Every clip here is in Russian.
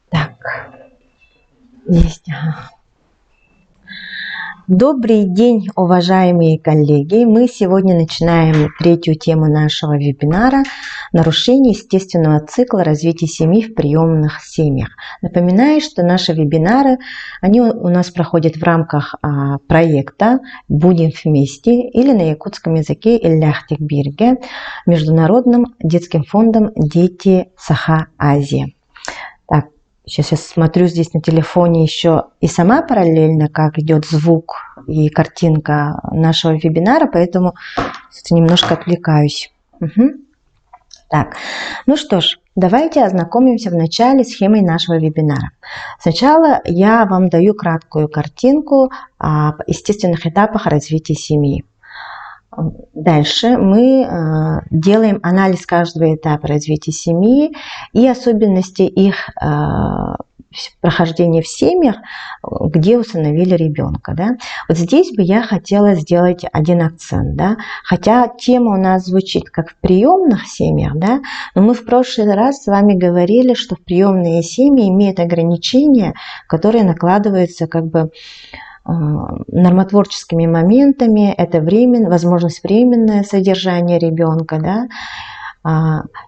Так, есть. Добрый день, уважаемые коллеги! Мы сегодня начинаем третью тему нашего вебинара «Нарушение естественного цикла развития семьи в приемных семьях». Напоминаю, что наши вебинары, они у нас проходят в рамках проекта «Будем вместе» или на якутском языке «Иллях Текбирге» Международным детским фондом «Дети Саха-Азия». Так, сейчас я смотрю здесь на телефоне еще и сама параллельно, как идет звук и картинка нашего вебинара, поэтому немножко отвлекаюсь. Угу. Так, ну что ж, давайте ознакомимся вначале с схемой нашего вебинара. Сначала я вам даю краткую картинку о естественных этапах развития семьи. Дальше мы делаем анализ каждого этапа развития семьи и особенности их прохождения в семьях, где усыновили ребенка. Да? Вот здесь бы я хотела сделать один акцент. Да? Хотя тема у нас звучит как в приемных семьях, да? Но мы в прошлый раз с вами говорили, что в приемные семьи имеют ограничения, которые накладываются как бы нормотворческими моментами, это возможность временное содержание ребенка, да,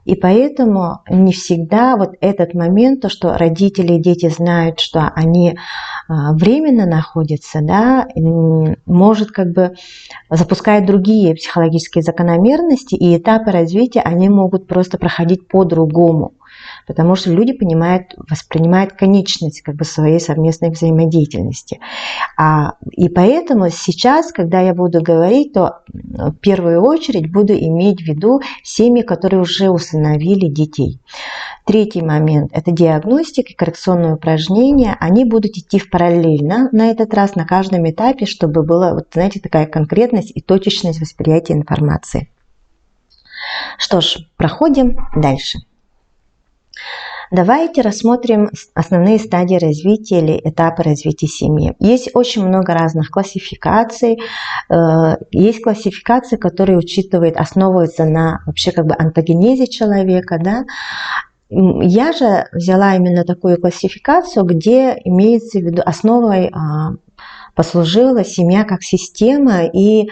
и поэтому не всегда вот этот момент, то, что родители и дети знают, что они временно находятся, да, может как бы запускать другие психологические закономерности, и этапы развития, они могут просто проходить по-другому. Потому что люди воспринимают конечность как бы своей совместной взаимодеятельности. И поэтому сейчас, когда я буду говорить, то в первую очередь буду иметь в виду семьи, которые уже усыновили детей. Третий момент – это диагностика и коррекционные упражнения. Они будут идти параллельно на этот раз на каждом этапе, чтобы была, вот, знаете, такая конкретность и точечность восприятия информации. Что ж, проходим дальше. Давайте рассмотрим основные стадии развития или этапы развития семьи. Есть очень много разных классификаций. Есть классификации, которые основываются на вообще как бы антогенезе человека. Да? Я же взяла именно такую классификацию, где имеется в виду основой послужила семья как система и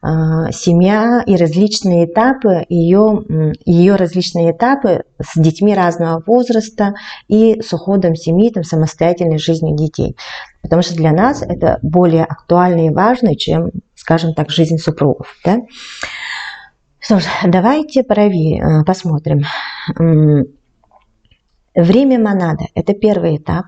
семья и различные этапы, ее различные этапы с детьми разного возраста и с уходом семьи, самостоятельной жизнью детей. Потому что для нас это более актуально и важно, чем, скажем так, жизнь супругов. Да? Что ж, давайте посмотрим. Время монады – это первый этап.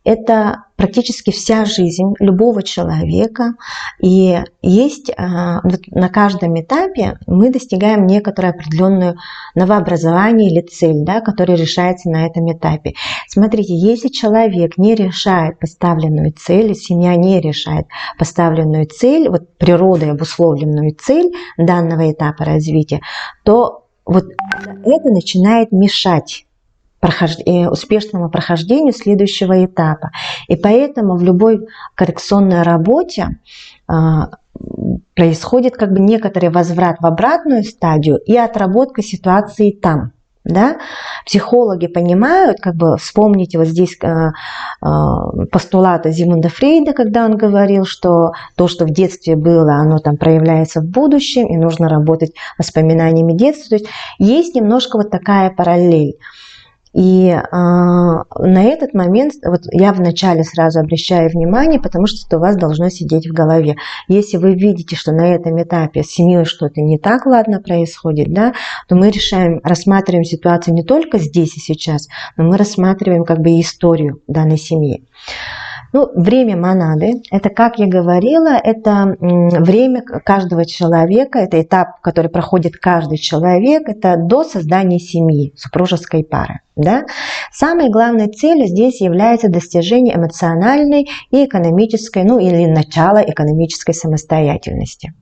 Это практически вся жизнь любого человека. И есть на каждом этапе мы достигаем некоторое определенное новообразование или цель, да, которая решается на этом этапе. Смотрите, если человек не решает поставленную цель, семья не решает поставленную цель, вот природой обусловленную цель данного этапа развития, то вот это начинает мешать успешному прохождению следующего этапа. И поэтому в любой коррекционной работе происходит как бы некоторый возврат в обратную стадию и отработка ситуации там. Да? Психологи понимают, как бы вспомните вот здесь постулаты Зигмунда Фрейда, когда он говорил, что то, что в детстве было, оно там проявляется в будущем, и нужно работать воспоминаниями детства. То есть немножко вот такая параллель. И на этот момент вот я вначале сразу обращаю внимание, потому что это у вас должно сидеть в голове. Если вы видите, что на этом этапе с семьей что-то не так ладно происходит, да, то мы рассматриваем ситуацию не только здесь и сейчас, но мы рассматриваем как бы историю данной семьи. Ну, время монады, это, как я говорила, это время каждого человека, это этап, который проходит каждый человек, это до создания семьи, супружеской пары. Да? Самой главной целью здесь является достижение эмоциональной и экономической, или начало экономической самостоятельности.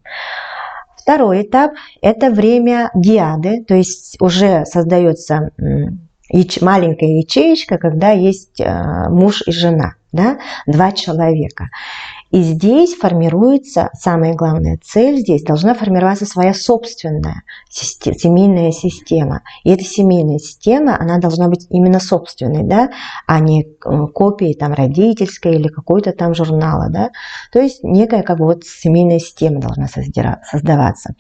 Второй этап – это время диады, то есть уже создается маленькая ячеечка, когда есть муж и жена. Да? Два человека. И здесь формируется, самая главная цель здесь, должна формироваться своя собственная семейная система. И эта семейная система, она должна быть именно собственной, да, а не копией там родительской или какой-то там журнала, да. То есть некая как бы вот семейная система должна создаваться.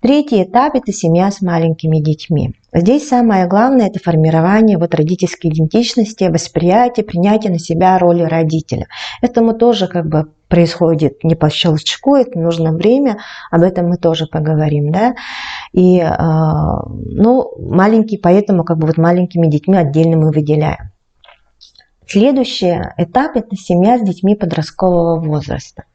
Третий этап – это семья с маленькими детьми. Здесь самое главное – это формирование вот родительской идентичности, восприятия, принятия на себя роли родителя. Этому тоже как бы происходит не по щелчку, это нужно время, об этом мы тоже поговорим, да. И, ну, маленькие, поэтому как бы вот маленькими детьми отдельно мы выделяем. Следующий этап – это семья с детьми подросткового возраста.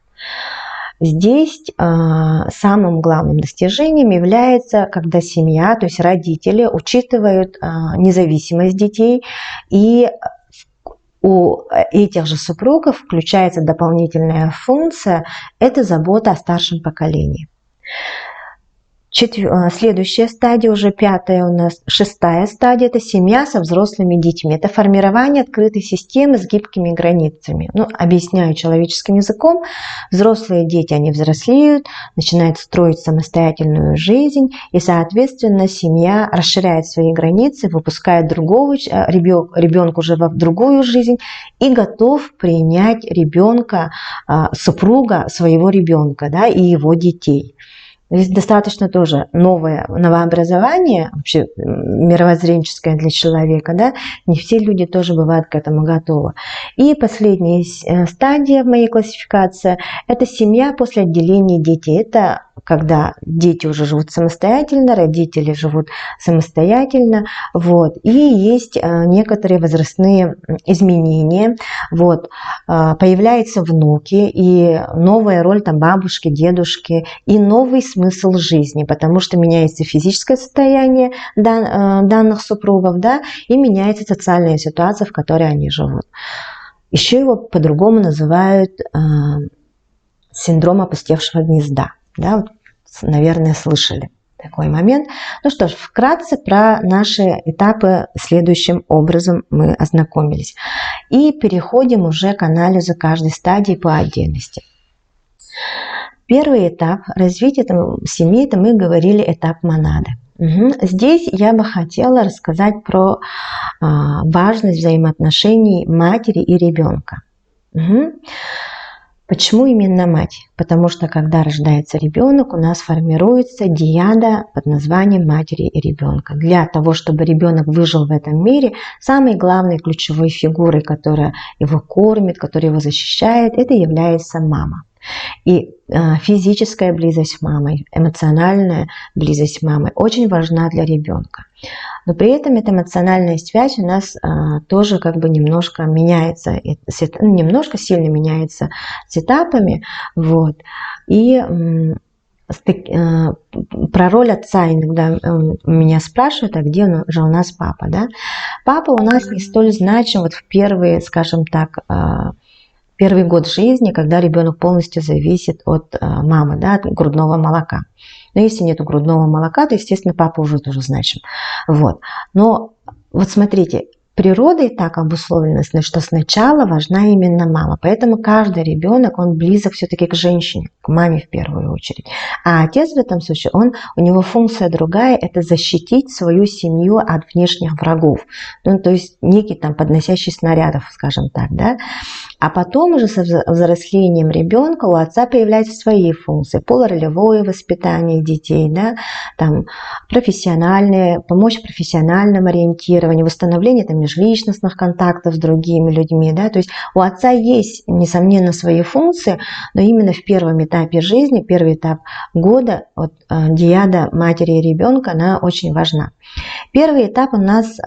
Здесь самым главным достижением является, когда семья, то есть родители, учитывают независимость детей, и у этих же супругов включается дополнительная функция – это забота о старшем поколении. Следующая стадия, уже пятая у нас, шестая стадия – это семья со взрослыми детьми. Это формирование открытой системы с гибкими границами. Ну, объясняю человеческим языком. Взрослые дети, они взрослеют, начинают строить самостоятельную жизнь, и, соответственно, семья расширяет свои границы, выпускает другого ребенка уже в другую жизнь и готов принять ребенка, супруга своего ребенка, да, и его детей. Здесь достаточно тоже новообразование, вообще мировоззренческое для человека, да, не все люди тоже бывают к этому готовы. И последняя стадия в моей классификации – это семья после отделения детей. Это когда дети уже живут самостоятельно, родители живут самостоятельно, вот, и есть некоторые возрастные изменения, вот, появляются внуки, и новая роль там бабушки, дедушки, и новый смысл жизни, потому что меняется физическое состояние данных супругов, да, и меняется социальная ситуация, в которой они живут. Еще его по-другому называют синдром опустевшего гнезда. Да, вот, наверное, слышали такой момент. Ну что ж, вкратце про наши этапы следующим образом мы ознакомились. И переходим уже к анализу каждой стадии по отдельности. Первый этап развития семьи, это мы говорили этап монады. Здесь я бы хотела рассказать про важность взаимоотношений матери и ребенка. Почему именно мать? Потому что когда рождается ребенок, у нас формируется дияда под названием матери и ребенка. Для того, чтобы ребенок выжил в этом мире, самой главной ключевой фигурой, которая его кормит, которая его защищает, это является мама. И физическая близость с мамой, эмоциональная близость с мамой очень важна для ребенка. Но при этом эта эмоциональная связь у нас тоже как бы немножко меняется, немножко сильно меняется с этапами. Вот. И про роль отца иногда меня спрашивают, а где же у нас папа? Да? Папа у нас не столь значим вот в первые, скажем так, первый год жизни, когда ребенок полностью зависит от мамы, да, от грудного молока. Но если нет грудного молока, то, естественно, папа уже тоже значим. Вот. Но вот смотрите, природой так обусловлено, что сначала важна именно мама. Поэтому каждый ребенок, он близок все-таки к женщине, к маме в первую очередь. А отец в этом случае, у него функция другая, это защитить свою семью от внешних врагов. Ну, то есть некий там подносящий снарядов, скажем так, да. А потом уже со взрослением ребенка у отца появляются свои функции. Полуролевое воспитание детей, да, там, помочь в профессиональном ориентировании, восстановление там, межличностных контактов с другими людьми. Да. То есть у отца есть, несомненно, свои функции, но именно в первом этапе жизни, первый этап года, вот, дияда матери и ребенка, она очень важна. Первый этап у нас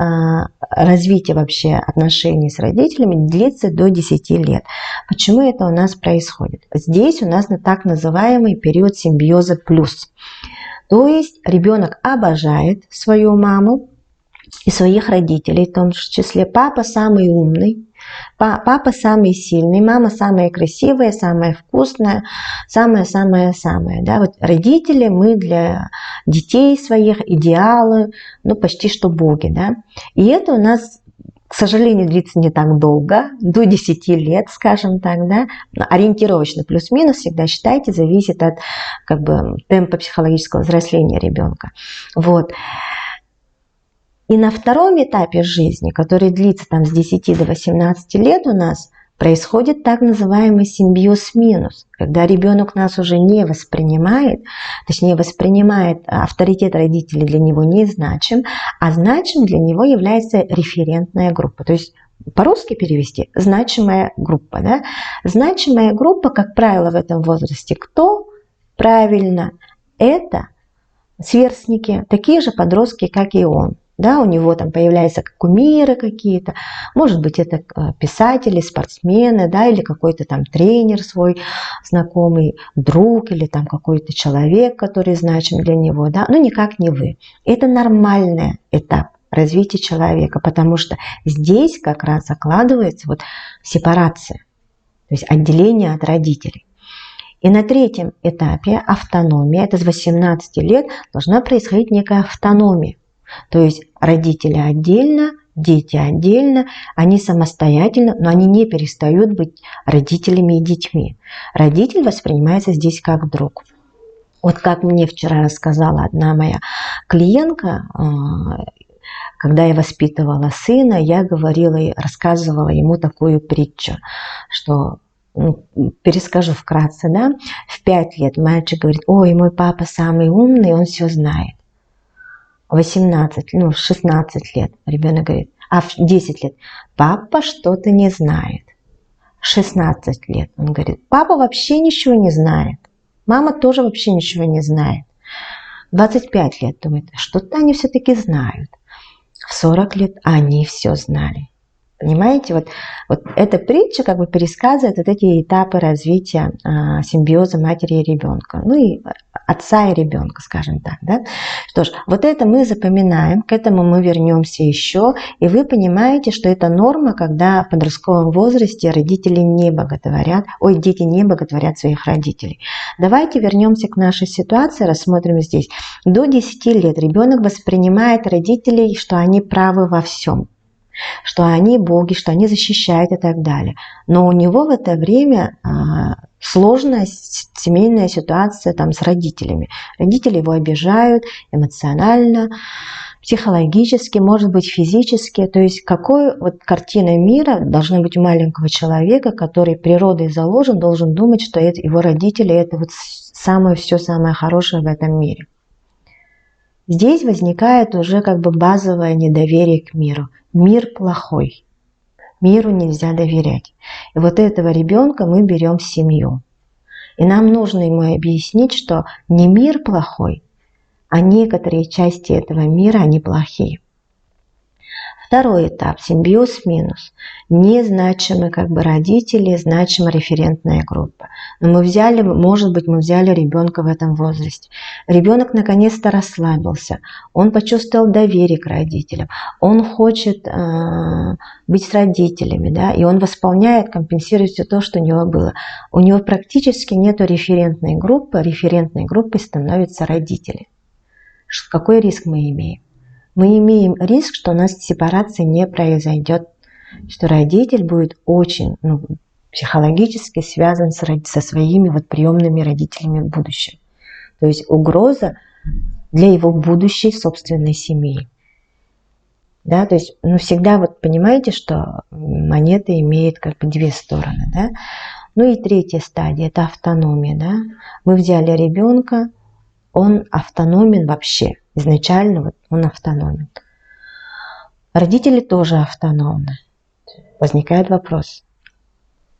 развития вообще отношений с родителями длится до 10 лет. Почему это у нас происходит? Здесь у нас так называемый период симбиоза плюс. То есть ребенок обожает свою маму и своих родителей, в том числе папа самый умный, папа самый сильный, мама самая красивая, самая вкусная, самая-самая-самая. Да? Вот родители, мы для детей своих идеалы, ну почти что боги. Да? И это у нас к сожалению, длится не так долго, до 10 лет, скажем так, да, ориентировочно плюс-минус, всегда считайте, зависит от как бы темпа психологического взросления ребенка. Вот. И на втором этапе жизни, который длится там с 10 до 18 лет у нас, происходит так называемый симбиоз минус, когда ребенок нас уже не воспринимает, точнее воспринимает авторитет родителей для него не значим, а значим для него является референтная группа. То есть по-русски перевести значимая группа. Да? Значимая группа, как правило, в этом возрасте кто? Правильно, это сверстники, такие же подростки, как и он. Да, у него там появляются кумиры какие-то, может быть, это писатели, спортсмены, да, или какой-то там тренер свой знакомый, друг, или там какой-то человек, который значим для него, да, но никак не вы. Это нормальный этап развития человека, потому что здесь как раз закладывается вот сепарация, то есть отделение от родителей. И на третьем этапе автономия, это с 18 лет должна происходить некая автономия. То есть родители отдельно, дети отдельно, они самостоятельно, но они не перестают быть родителями и детьми. Родитель воспринимается здесь как друг. Вот как мне вчера рассказала одна моя клиентка, когда я воспитывала сына, я говорила и рассказывала ему такую притчу, что, перескажу вкратце, да, в 5 лет мальчик говорит: ой, мой папа самый умный, он все знает. 18, 16 лет ребенок говорит, а в 10 лет папа что-то не знает. 16 лет он говорит, папа вообще ничего не знает. Мама тоже вообще ничего не знает. 25 лет думает, что-то они все-таки знают. В 40 лет они все знали. Понимаете, вот эта притча как бы пересказывает вот эти этапы развития симбиоза матери и ребенка. Ну и отца и ребенка, скажем так. Да? Что ж, вот это мы запоминаем, к этому мы вернемся еще. И вы понимаете, что это норма, когда в подростковом возрасте родители не боготворят, дети не боготворят своих родителей. Давайте вернемся к нашей ситуации, рассмотрим здесь. До 10 лет ребенок воспринимает родителей, что они правы во всем, что они боги, что они защищают и так далее. Но у него в это время сложная семейная ситуация там с родителями. Родители его обижают эмоционально, психологически, может быть, физически. То есть какой вот картина мира должна быть у маленького человека, который природой заложен, должен думать, что это его родители, это вот все самое хорошее в этом мире. Здесь возникает уже как бы базовое недоверие к миру. Мир плохой. Миру нельзя доверять. И вот этого ребенка мы берем в семью. И нам нужно ему объяснить, что не мир плохой, а некоторые части этого мира, они плохие. Второй этап – симбиоз минус. Незначимы как бы родители, значима референтная группа. Но мы взяли, может быть, мы взяли ребенка в этом возрасте. Ребенок наконец-то расслабился, он почувствовал доверие к родителям, он хочет быть с родителями, да, и он восполняет, компенсирует все то, что у него было. У него практически нет референтной группой становятся родители. Какой риск мы имеем? Мы имеем риск, что у нас сепарация не произойдет, что родитель будет очень психологически связан со своими вот приемными родителями в будущем. То есть угроза для его будущей собственной семьи. Да, то есть всегда вот понимаете, что монета имеет как бы две стороны. Да? Ну и третья стадия – это автономия. Да? Мы взяли ребенка, он автономен вообще. Изначально вот он автономен. Родители тоже автономны. Возникает вопрос.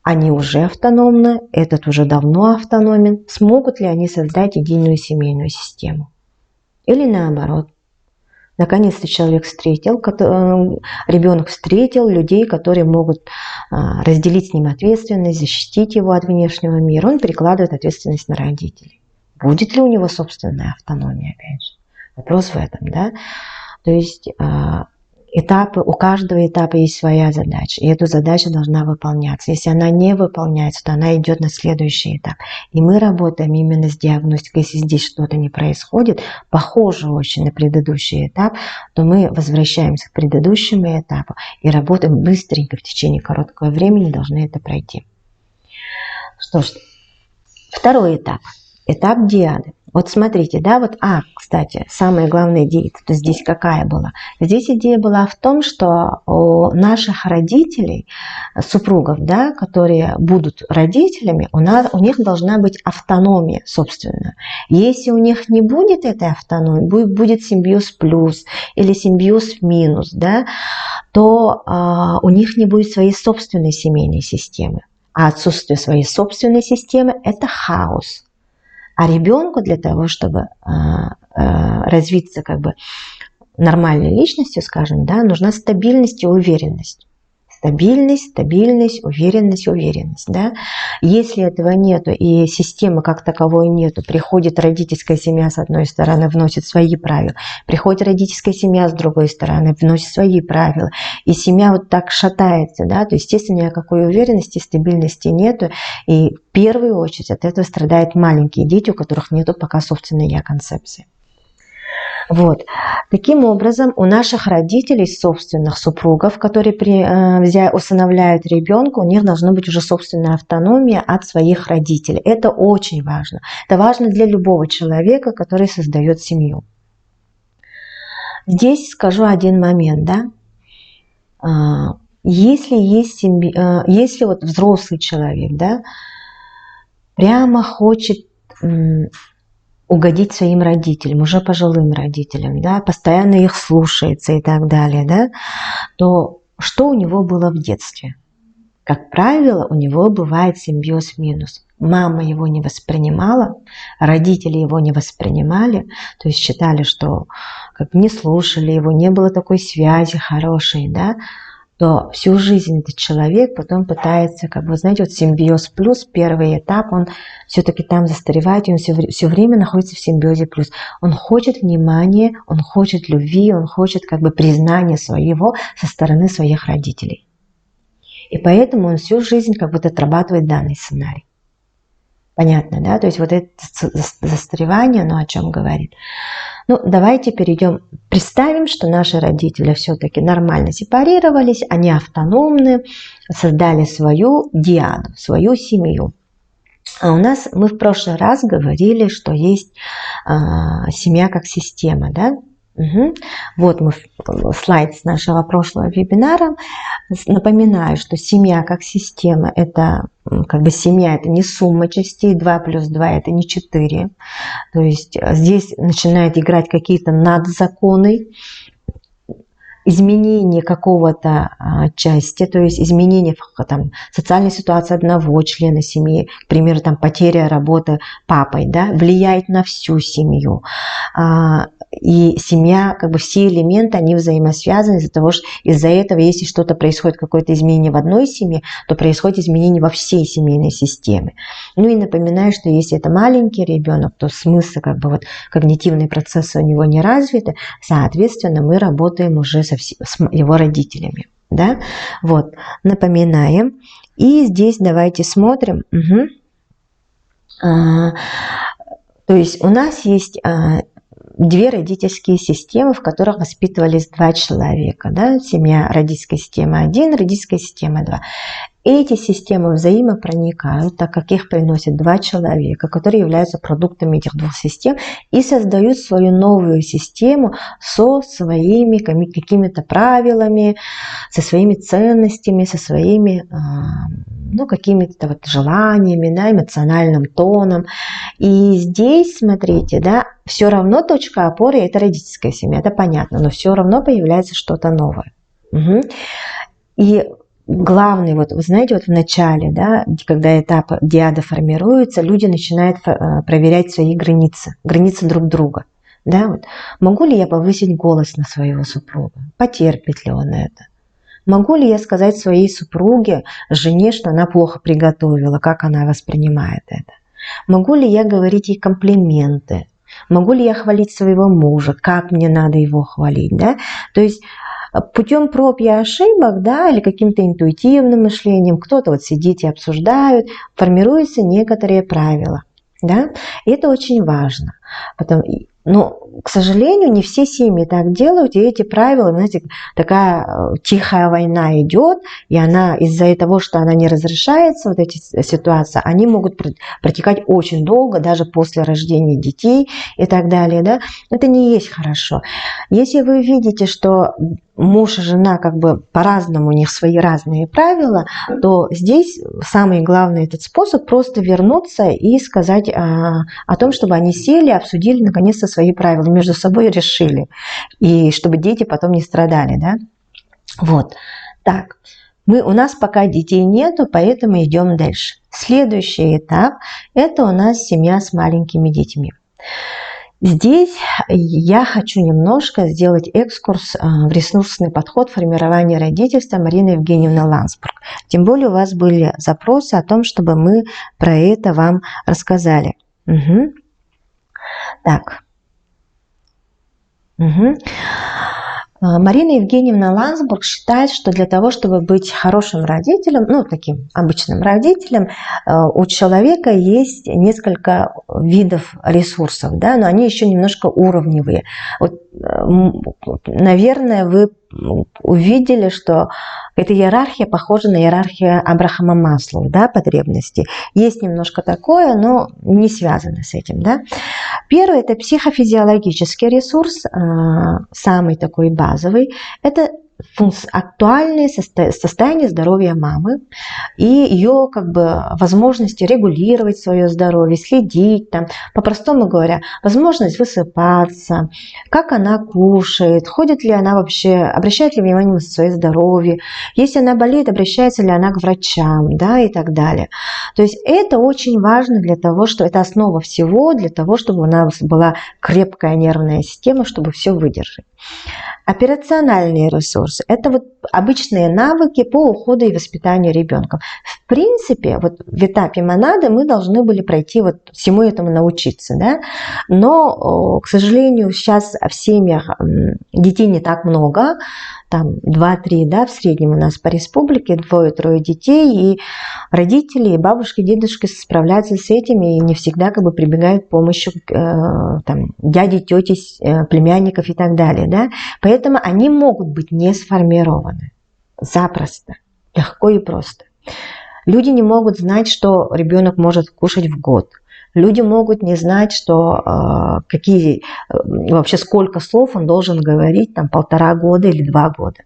Они уже автономны, этот уже давно автономен. Смогут ли они создать единую семейную систему? Или наоборот. Наконец-то человек встретил, ребенок встретил людей, которые могут разделить с ним ответственность, защитить его от внешнего мира. Он перекладывает ответственность на родителей. Будет ли у него собственная автономия, опять же? Вопрос в этом, да? То есть Этапы, у каждого этапа есть своя задача, и эта задача должна выполняться. Если она не выполняется, то она идет на следующий этап. И мы работаем именно с диагностикой. Если здесь что-то не происходит, похоже очень на предыдущий этап, то мы возвращаемся к предыдущему этапу и работаем быстренько, в течение короткого времени должны это пройти. Что ж, второй этап. Этап диады. Вот смотрите, да, вот, кстати, самая главная идея, то здесь какая была? Здесь идея была в том, что у наших родителей, супругов, да, которые будут родителями, у них должна быть автономия, собственно. Если у них не будет этой автономии, будет симбиоз плюс или симбиоз минус, да, то у них не будет своей собственной семейной системы. А отсутствие своей собственной системы – это хаос. А ребенку для того, чтобы развиться как бы нормальной личностью, скажем, да, нужна стабильность и уверенность. Стабильность, уверенность. Да? Если этого нету и системы как таковой нету, приходит родительская семья с одной стороны, вносит свои правила, приходит родительская семья с другой стороны, вносит свои правила, и семья вот так шатается, да, то, естественно, никакой уверенности, стабильности нету, и в первую очередь от этого страдают маленькие дети, у которых нету пока собственной я-концепции. Вот. Таким образом, у наших родителей, собственных супругов, которые усыновляют ребенка, у них должна быть уже собственная автономия от своих родителей. Это очень важно. Это важно для любого человека, который создает семью. Здесь скажу один момент, да. Если вот взрослый человек, да, прямо хочет угодить своим родителям, уже пожилым родителям, да, постоянно их слушается и так далее, да, то что у него было в детстве? Как правило, у него бывает симбиоз минус. Мама его не воспринимала, родители его не воспринимали, то есть считали, что как не слушали его, не было такой связи хорошей, да, то всю жизнь этот человек потом пытается, как бы, знаете, вот симбиоз плюс, первый этап, он все-таки там застаревает, и он все время находится в симбиозе плюс. Он хочет внимания, он хочет любви, он хочет как бы признания своего со стороны своих родителей. И поэтому он всю жизнь как бы отрабатывает данный сценарий. Понятно, да? То есть вот это застаревание, оно о чем говорит? Ну, давайте перейдем. Представим, что наши родители все-таки нормально сепарировались, они автономны, создали свою диаду, свою семью. А у нас, мы в прошлый раз говорили, что есть семья как система, да? Угу. Вот мы слайд с нашего прошлого вебинара. Напоминаю, что семья как система – это как бы семья, это не сумма частей, 2 плюс 2 это не 4. То есть здесь начинают играть какие-то надзаконы, изменение какого-то части, то есть изменение там, социальной ситуации одного члена семьи, к примеру, там, потеря работы папой, да, влияет на всю семью. И семья, как бы все элементы, они взаимосвязаны из-за того, что из-за этого, если что-то происходит, какое-то изменение в одной семье, то происходит изменение во всей семейной системе. Ну и напоминаю, что если это маленький ребенок, то смысл, как бы вот когнитивные процессы у него не развиты, соответственно, мы работаем уже с его родителями. Да? Вот, напоминаем. И здесь давайте смотрим. Угу. То есть у нас есть две родительские системы, в которых воспитывались два человека. Да? Семья, родительская система 1, родительская система 2. Эти системы взаимопроникают, так как их приносят два человека, которые являются продуктами этих двух систем, и создают свою новую систему со своими какими-то правилами, со своими ценностями, со своими какими-то вот желаниями, да, эмоциональным тоном. И здесь, смотрите, да, все равно точка опоры – это родительская семья, это понятно, но все равно появляется что-то новое. Угу. И главный, вот вы знаете, вот в начале, да, когда этап диады формируется, люди начинают проверять свои границы друг друга. Да, вот. Могу ли я повысить голос на своего супруга? Потерпит ли он это? Могу ли я сказать своей супруге, жене, что она плохо приготовила, как она воспринимает это? Могу ли я говорить ей комплименты? Могу ли я хвалить своего мужа? Как мне надо его хвалить? Да? То есть путем проб и ошибок, да, или каким-то интуитивным мышлением, кто-то вот сидит и обсуждает, формируются некоторые правила, да, и это очень важно. Но, к сожалению, не все семьи так делают, и эти правила, знаете, такая тихая война идет, и она из-за того, что она не разрешается, вот эти ситуации, они могут протекать очень долго, даже после рождения детей и так далее, да. Это не есть хорошо. Если вы видите, что муж и жена как бы по-разному, у них свои разные правила, то здесь самый главный этот способ просто вернуться и сказать о том, чтобы они сели, обсудили наконец-то свои правила, между собой решили, и чтобы дети потом не страдали, да. Вот. Так, у нас пока детей нету, поэтому идем дальше. Следующий этап – это у нас семья с маленькими детьми. Здесь я хочу немножко сделать экскурс в ресурсный подход формирования родительства Марины Евгеньевны Ландсбург. Тем более у вас были запросы о том, чтобы мы про это вам рассказали. Угу. Так. Угу. Марина Евгеньевна Ландсбург считает, что для того, чтобы быть хорошим родителем, ну, таким обычным родителем, у человека есть несколько видов ресурсов, да, но они еще немножко уровневые. Вот, наверное, вы увидели, что эта иерархия похожа на иерархию Абрахама Маслоу, да, потребностей. Есть немножко такое, но не связано с этим, да. Первый – это психофизиологический ресурс, самый такой базовый. Это актуальное состояние здоровья мамы и ее как бы возможности регулировать свое здоровье, следить, там, по-простому говоря, возможность высыпаться, как она кушает, ходит ли она вообще, обращает ли внимание на свое здоровье, если она болеет, обращается ли она к врачам, да, и так далее. То есть это очень важно для того, что это основа всего, для того, чтобы у нас была крепкая нервная система, чтобы все выдержать. Операциональные ресурсы – это вот обычные навыки по уходу и воспитанию ребенка. В принципе, вот в этапе монады мы должны были пройти вот всему этому научиться, да? Но, к сожалению, сейчас в семьях детей не так много, там 2-3, да, в среднем у нас по республике, 2-3 детей, и родители, и бабушки, дедушки справляются с этим и не всегда как бы прибегают к помощи там, дяди, тети, племянников и так далее, да. Поэтому они могут быть не сформированы запросто, легко и просто. Люди не могут знать, что ребенок может кушать в год. Люди могут не знать, что вообще сколько слов он должен говорить, там 1,5 года или 2 года.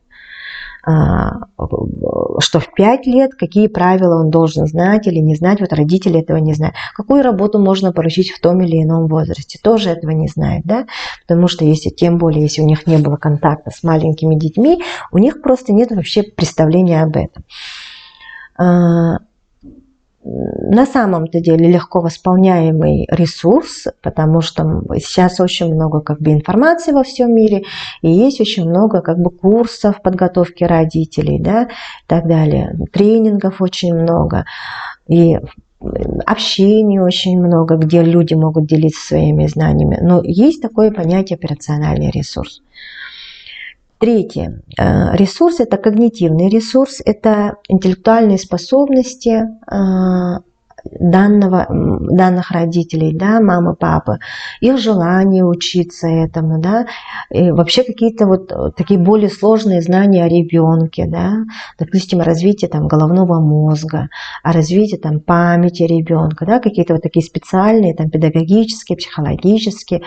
Что в 5 лет, какие правила он должен знать или не знать, вот родители этого не знают. Какую работу можно поручить в том или ином возрасте, тоже этого не знают, да? Потому что тем более, если у них не было контакта с маленькими детьми, у них просто нет вообще представления об этом. На самом-то деле легко восполняемый ресурс, потому что сейчас очень много как бы информации во всем мире, и есть очень много как бы курсов подготовки родителей, да, и так далее, тренингов очень много, и общения очень много, где люди могут делиться своими знаниями. Но есть такое понятие операциональный ресурс. Третий ресурс – это когнитивный ресурс, это интеллектуальные способности данных родителей, да, мамы, папы, их желание учиться этому, да, и вообще какие-то вот такие более сложные знания о ребенке, да, допустим, о развитии там головного мозга, о развитии там памяти ребенка, да, какие-то вот такие специальные там педагогические, психологические,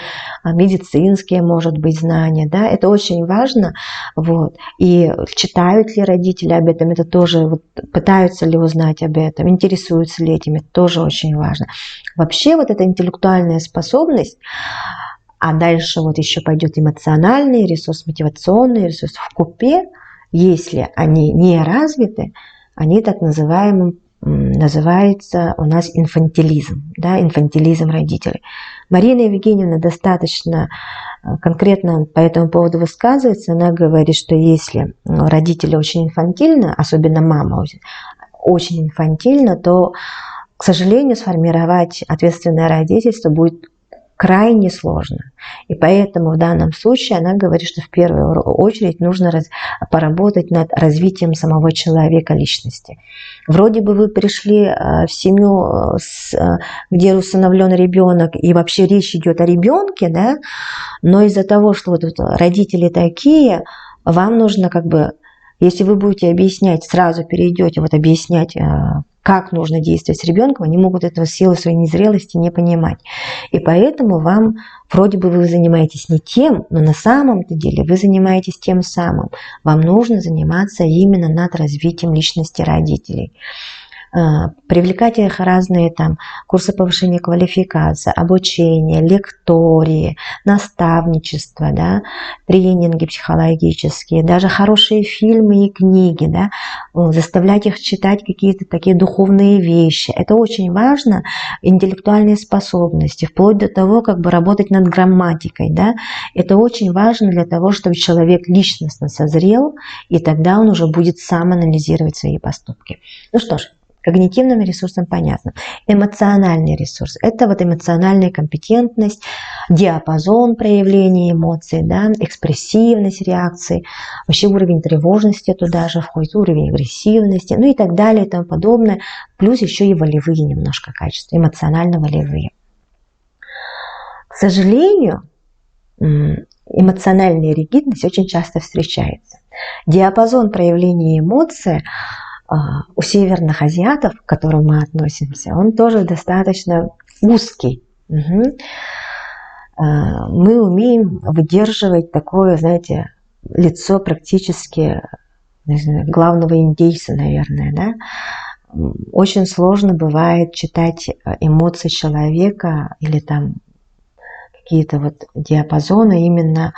медицинские, может быть, знания, да, это очень важно, вот, и читают ли родители об этом, это тоже вот, пытаются ли узнать об этом, интересуются ли этим, тоже очень важно. Вообще вот эта интеллектуальная способность, а дальше вот еще пойдет эмоциональный ресурс, мотивационный ресурс вкупе, если они не развиты, они так называемым называется у нас инфантилизм, да, инфантилизм родителей. Марина Евгеньевна достаточно конкретно по этому поводу высказывается. Она говорит, что если родители очень инфантильны, особенно мама очень инфантильна, то, к сожалению, сформировать ответственное родительство будет крайне сложно. И поэтому в данном случае она говорит, что в первую очередь нужно поработать над развитием самого человека, личности. Вроде бы вы пришли в семью, где усыновлен ребенок, и вообще речь идет о ребенке, да, но из-за того, что вот родители такие, вам нужно как бы, если вы будете объяснять, сразу перейдете вот объяснять, как нужно действовать с ребенком, они могут этого силы своей незрелости не понимать. И поэтому вам, вроде бы вы занимаетесь не тем, но на самом-то деле вы занимаетесь тем самым. Вам нужно заниматься именно над развитием личности родителей. Привлекать их разные там курсы повышения квалификации, обучение, лектории, наставничество, да, тренинги психологические, даже хорошие фильмы и книги, да, заставлять их читать какие-то такие духовные вещи. Это очень важно, интеллектуальные способности, вплоть до того, как бы работать над грамматикой, да. Это очень важно для того, чтобы человек личностно созрел, и тогда он уже будет сам анализировать свои поступки. Ну что ж, когнитивным ресурсом понятно. Эмоциональный ресурс – это вот эмоциональная компетентность, диапазон проявления эмоций, да, экспрессивность реакций, вообще уровень тревожности туда же входит, уровень агрессивности, ну и так далее и тому подобное. Плюс еще и волевые немножко качества, эмоционально-волевые. К сожалению, эмоциональная ригидность очень часто встречается. Диапазон проявления эмоций у северных азиатов, к которым мы относимся, он тоже достаточно узкий. Мы умеем выдерживать такое, знаете, лицо практически, не знаю, главного индейца, наверное, да? Очень сложно бывает читать эмоции человека или там какие-то вот диапазоны именно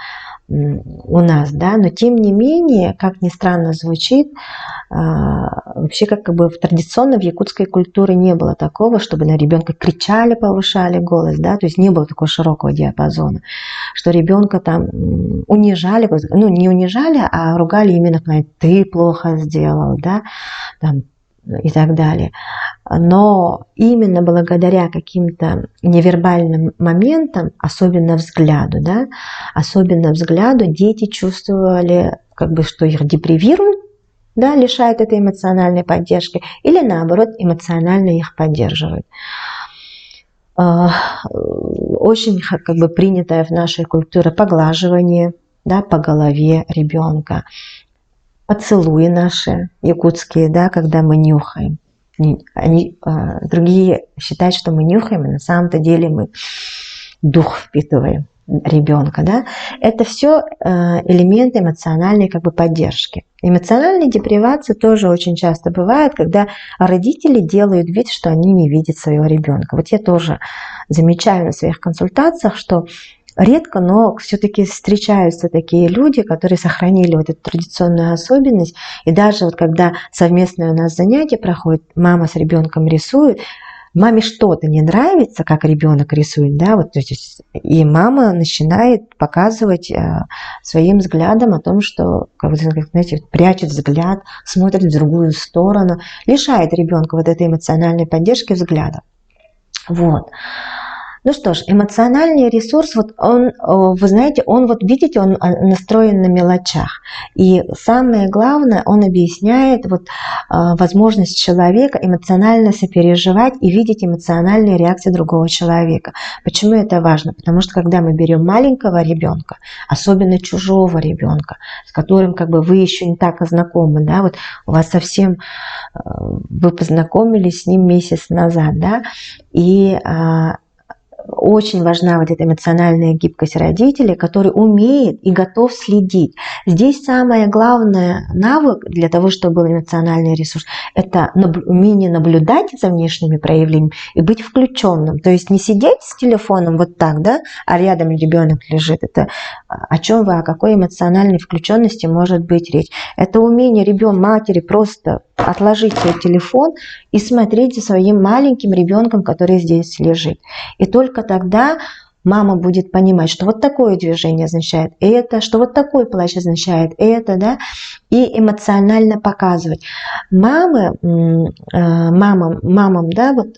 у нас, да, но тем не менее, как ни странно звучит, вообще как бы традиционно в якутской культуре не было такого, чтобы на ребенка кричали, повышали голос, да, то есть не было такого широкого диапазона, что ребенка там унижали, ну не унижали, а ругали именно, ты плохо сделал, да, там, и так далее. Но именно благодаря каким-то невербальным моментам, особенно взгляду, да, дети чувствовали, как бы, что их депривируют, да, лишают этой эмоциональной поддержки, или наоборот, эмоционально их поддерживают. Очень как бы принятое в нашей культуре поглаживание, да, по голове ребенка, поцелуи наши якутские, да, когда мы нюхаем. Другие считают, что мы нюхаем, а на самом-то деле мы дух впитываем ребенка, да. Это все элементы эмоциональной как бы поддержки. Эмоциональная депривация тоже очень часто бывает, когда родители делают вид, что они не видят своего ребенка. Вот я тоже замечаю на своих консультациях, что редко, но все-таки встречаются такие люди, которые сохранили вот эту традиционную особенность. И даже вот когда совместное у нас занятие проходит, мама с ребенком рисует, маме что-то не нравится, как ребенок рисует, да, вот, то есть, и мама начинает показывать своим взглядом о том, что, как, знаете, прячет взгляд, смотрит в другую сторону, лишает ребенка вот этой эмоциональной поддержки взгляда. Вот. Ну что ж, эмоциональный ресурс, вот он, вы знаете, он, вот видите, он настроен на мелочах. И самое главное, он объясняет вот возможность человека эмоционально сопереживать и видеть эмоциональные реакции другого человека. Почему это важно? Потому что когда мы берем маленького ребенка, особенно чужого ребенка, с которым как бы вы еще не так знакомы, да, вот у вас совсем, вы познакомились с ним месяц назад, да, и очень важна вот эта эмоциональная гибкость родителей, который умеет и готов следить. Здесь самое главное навык для того, чтобы был эмоциональный ресурс, это умение наблюдать за внешними проявлениями и быть включенным. То есть не сидеть с телефоном вот так, да, а рядом ребенок лежит. Это о чем вы, о какой эмоциональной включенности может быть речь. Это умение матери просто отложить свой телефон и смотреть за своим маленьким ребенком, который здесь лежит. И только тогда мама будет понимать, что вот такое движение означает это, что вот такой плач означает это, да, и эмоционально показывать. Мамам, да, вот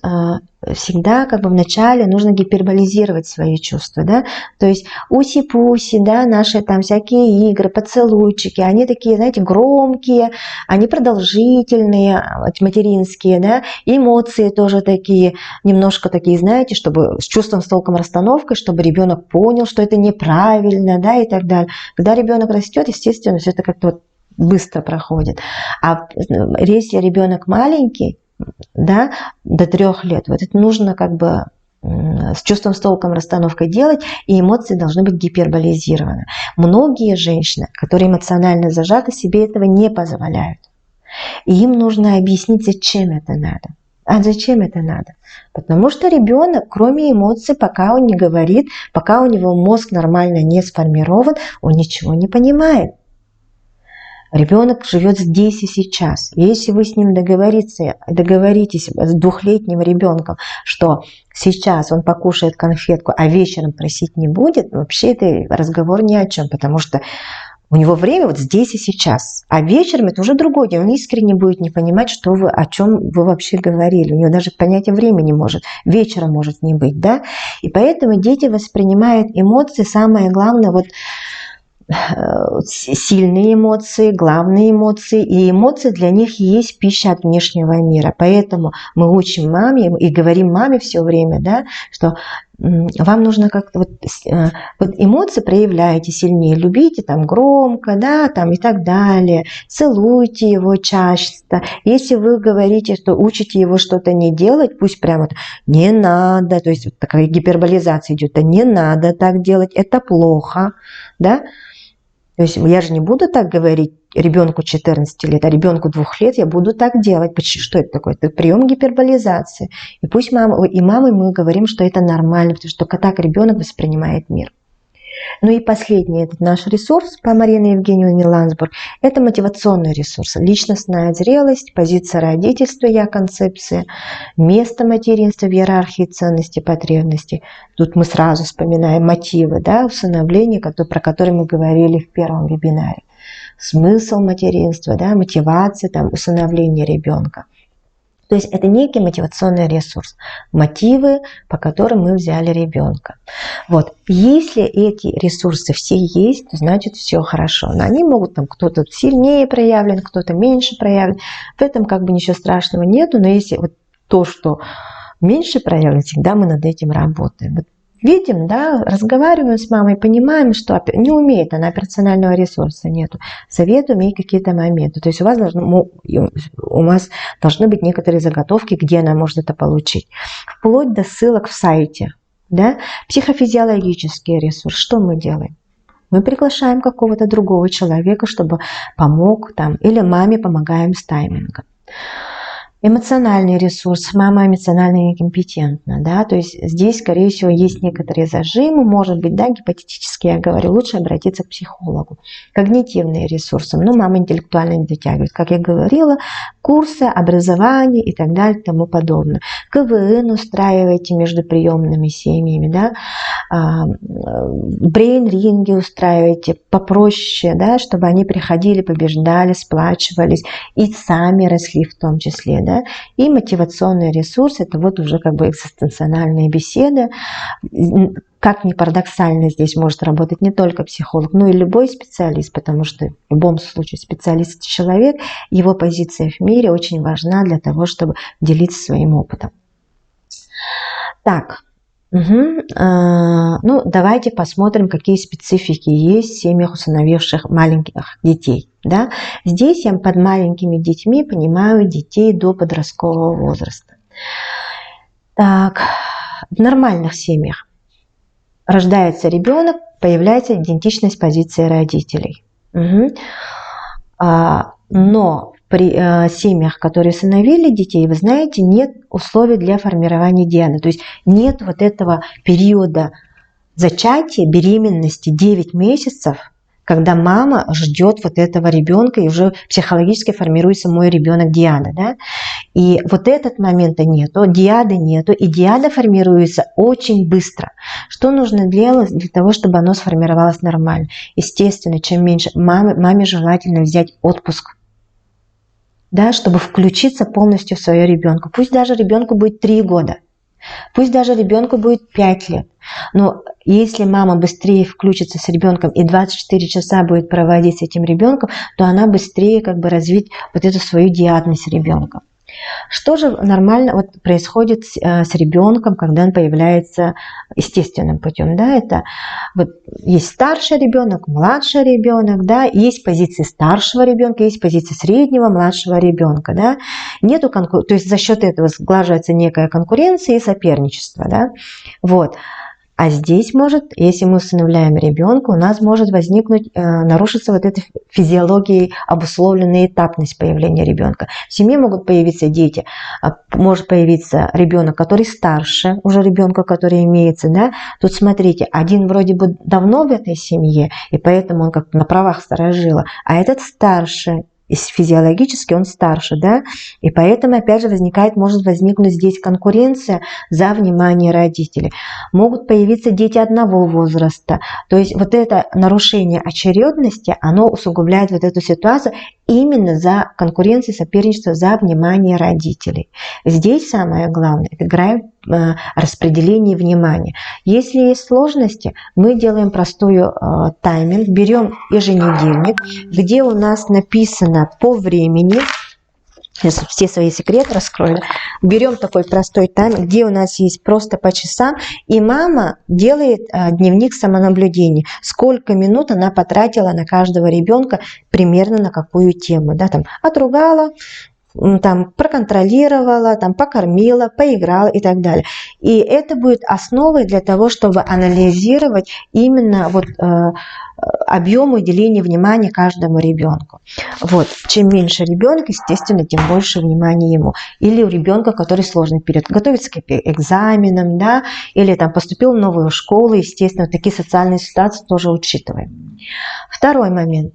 всегда как бы вначале нужно гиперболизировать свои чувства, да, то есть уси-пуси, да, наши там всякие игры, поцелуйчики, они такие, знаете, громкие, они продолжительные, материнские, да, эмоции тоже такие, немножко такие, знаете, чтобы с чувством, с толком, расстановкой, чтобы ребенок понял, что это неправильно, да, и так далее. Когда ребенок растет, естественно, все это как-то вот быстро проходит. А если ребенок маленький, да, до 3 лет, вот это нужно как бы с чувством, с толком, расстановкой делать, и эмоции должны быть гиперболизированы. Многие женщины, которые эмоционально зажаты, себе этого не позволяют. И им нужно объяснить, зачем это надо. А зачем это надо? Потому что ребенок, кроме эмоций, пока он не говорит, пока у него мозг нормально не сформирован, он ничего не понимает. Ребенок живет здесь и сейчас. Если вы с ним договоритесь с 2-летним ребенком, что сейчас он покушает конфетку, а вечером просить не будет, вообще это разговор ни о чем, потому что у него время вот здесь и сейчас. А вечером это уже другой день. Он искренне будет не понимать, что вы, о чем вы вообще говорили. У него даже понятия времени может, вечера может не быть, да? И поэтому дети воспринимают эмоции, самое главное, вот сильные эмоции, главные эмоции, и эмоции для них есть пища от внешнего мира. Поэтому мы учим маме и говорим маме все время, да, что вам нужно как-то вот эмоции проявляйте сильнее, любите там громко, да, там и так далее, целуйте его часто. Если вы говорите, что учите его что-то не делать, пусть прямо не надо, то есть вот такая гиперболизация идет, не надо так делать, это плохо, да. То есть я же не буду так говорить ребенку 14 лет, а ребенку 2 лет я буду так делать. Что это такое? Это прием гиперболизации. И пусть мамой мы говорим, что это нормально, потому что так ребенок воспринимает мир. Ну и последний этот наш ресурс по Марине Евгеньевне Ландсбург – это мотивационный ресурс. Личностная зрелость, позиция родительства, я-концепция, место материнства в иерархии ценностей, потребностей. Тут мы сразу вспоминаем мотивы, да, усыновления, про которые мы говорили в первом вебинаре. Смысл материнства, да, мотивация, там, усыновление ребенка. То есть это некий мотивационный ресурс, мотивы, по которым мы взяли ребенка. Вот. Если эти ресурсы все есть, то значит все хорошо. Но они могут, там кто-то сильнее проявлен, кто-то меньше проявлен. В этом как бы ничего страшного нету, но если вот то, что меньше проявлено, всегда мы над этим работаем. Вот видим, да, разговариваем с мамой, понимаем, что не умеет она, персонального ресурса нету. Советуем ей какие-то моменты. То есть у вас должны быть некоторые заготовки, где она может это получить. Вплоть до ссылок в сайте. Да? Психофизиологический ресурс. Что мы делаем? Мы приглашаем какого-то другого человека, чтобы помог там, или маме помогаем с таймингом. Эмоциональный ресурс. Мама эмоционально некомпетентна, да, то есть здесь, скорее всего, есть некоторые зажимы, может быть, да, гипотетически я говорю, лучше обратиться к психологу. Когнитивные ресурсы. Ну, мама интеллектуально не дотягивает, как я говорила, курсы, образование и так далее, и тому подобное. КВН устраивайте между приемными семьями, да, брейн-ринги устраивайте попроще, да, чтобы они приходили, побеждали, сплачивались и сами росли в том числе, да. И мотивационный ресурс – это вот уже как бы экзистенциональные беседы. Как ни парадоксально, здесь может работать не только психолог, но и любой специалист, потому что в любом случае специалист – это человек, его позиция в мире очень важна для того, чтобы делиться своим опытом. Так, ну давайте посмотрим, какие специфики есть в семьях, усыновивших маленьких детей. Да? Здесь я под маленькими детьми понимаю детей до подросткового возраста. Так, в нормальных семьях рождается ребенок, появляется идентичность позиции родителей. Но при семьях, которые усыновили детей, вы знаете, нет условий для формирования диады. То есть нет вот этого периода зачатия, беременности 9 месяцев, когда мама ждет вот этого ребенка, и уже психологически формируется мой ребенок диада. Да? И вот этот момента нету, диады нету, и диада формируется очень быстро. Что нужно делать для того, чтобы оно сформировалось нормально? Естественно, чем меньше, маме желательно взять отпуск. Да, чтобы включиться полностью в своего ребенка. Пусть даже ребенку будет 3 года. Пусть даже ребенку будет 5 лет. Но если мама быстрее включится с ребенком и 24 часа будет проводить с этим ребенком, то она быстрее как бы развит вот эту свою диадность ребенка. Что же нормально вот происходит с ребенком, когда он появляется естественным путем? Да, это вот есть старший ребенок, младший ребенок, да, есть позиции старшего ребенка, есть позиции среднего, младшего ребенка, да. Нету то есть за счет этого сглаживается некая конкуренция и соперничество, да. Вот. А здесь может, если мы усыновляем ребенка, у нас может возникнуть, нарушиться вот эта физиологией обусловленная этапность появления ребенка. В семье могут появиться дети, может появиться ребенок, который старше уже ребенка, который имеется, да. Тут смотрите, один вроде бы давно в этой семье, и поэтому он как-то на правах старожила, а этот старше. И физиологически он старше, да, и поэтому опять же может возникнуть здесь конкуренция за внимание родителей. Могут появиться дети одного возраста, то есть вот это нарушение очередности, оно усугубляет вот эту ситуацию именно за конкуренцию, соперничество за внимание родителей. Здесь самое главное, играет распределение внимания. Если есть сложности, мы делаем простую тайминг, берем еженедельник, где у нас написано по времени, сейчас все свои секреты раскрою, берем такой простой тайминг, где у нас есть просто по часам, и мама делает дневник самонаблюдения, сколько минут она потратила на каждого ребенка, примерно на какую тему, да, там отругала, там проконтролировала, там покормила, поиграла и так далее. И это будет основой для того, чтобы анализировать именно вот объем уделения внимания каждому ребенку. Вот. Чем меньше ребенок, естественно, тем больше внимания ему. Или у ребенка, который сложный период, готовится к экзаменам, да, или там поступил в новую школу, естественно, такие социальные ситуации тоже учитываем. Второй момент.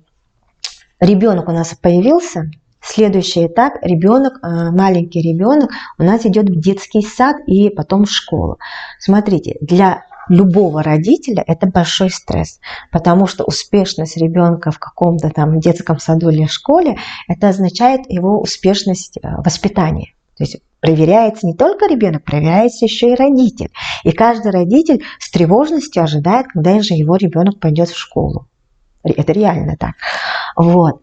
Ребенок у нас появился. Следующий этап, маленький ребенок у нас идет в детский сад и потом в школу. Смотрите, для любого родителя это большой стресс, потому что успешность ребенка в каком-то там детском саду или школе, это означает его успешность воспитания. То есть проверяется не только ребенок, проверяется еще и родитель. И каждый родитель с тревожностью ожидает, когда же его ребенок пойдет в школу. Это реально так. Вот.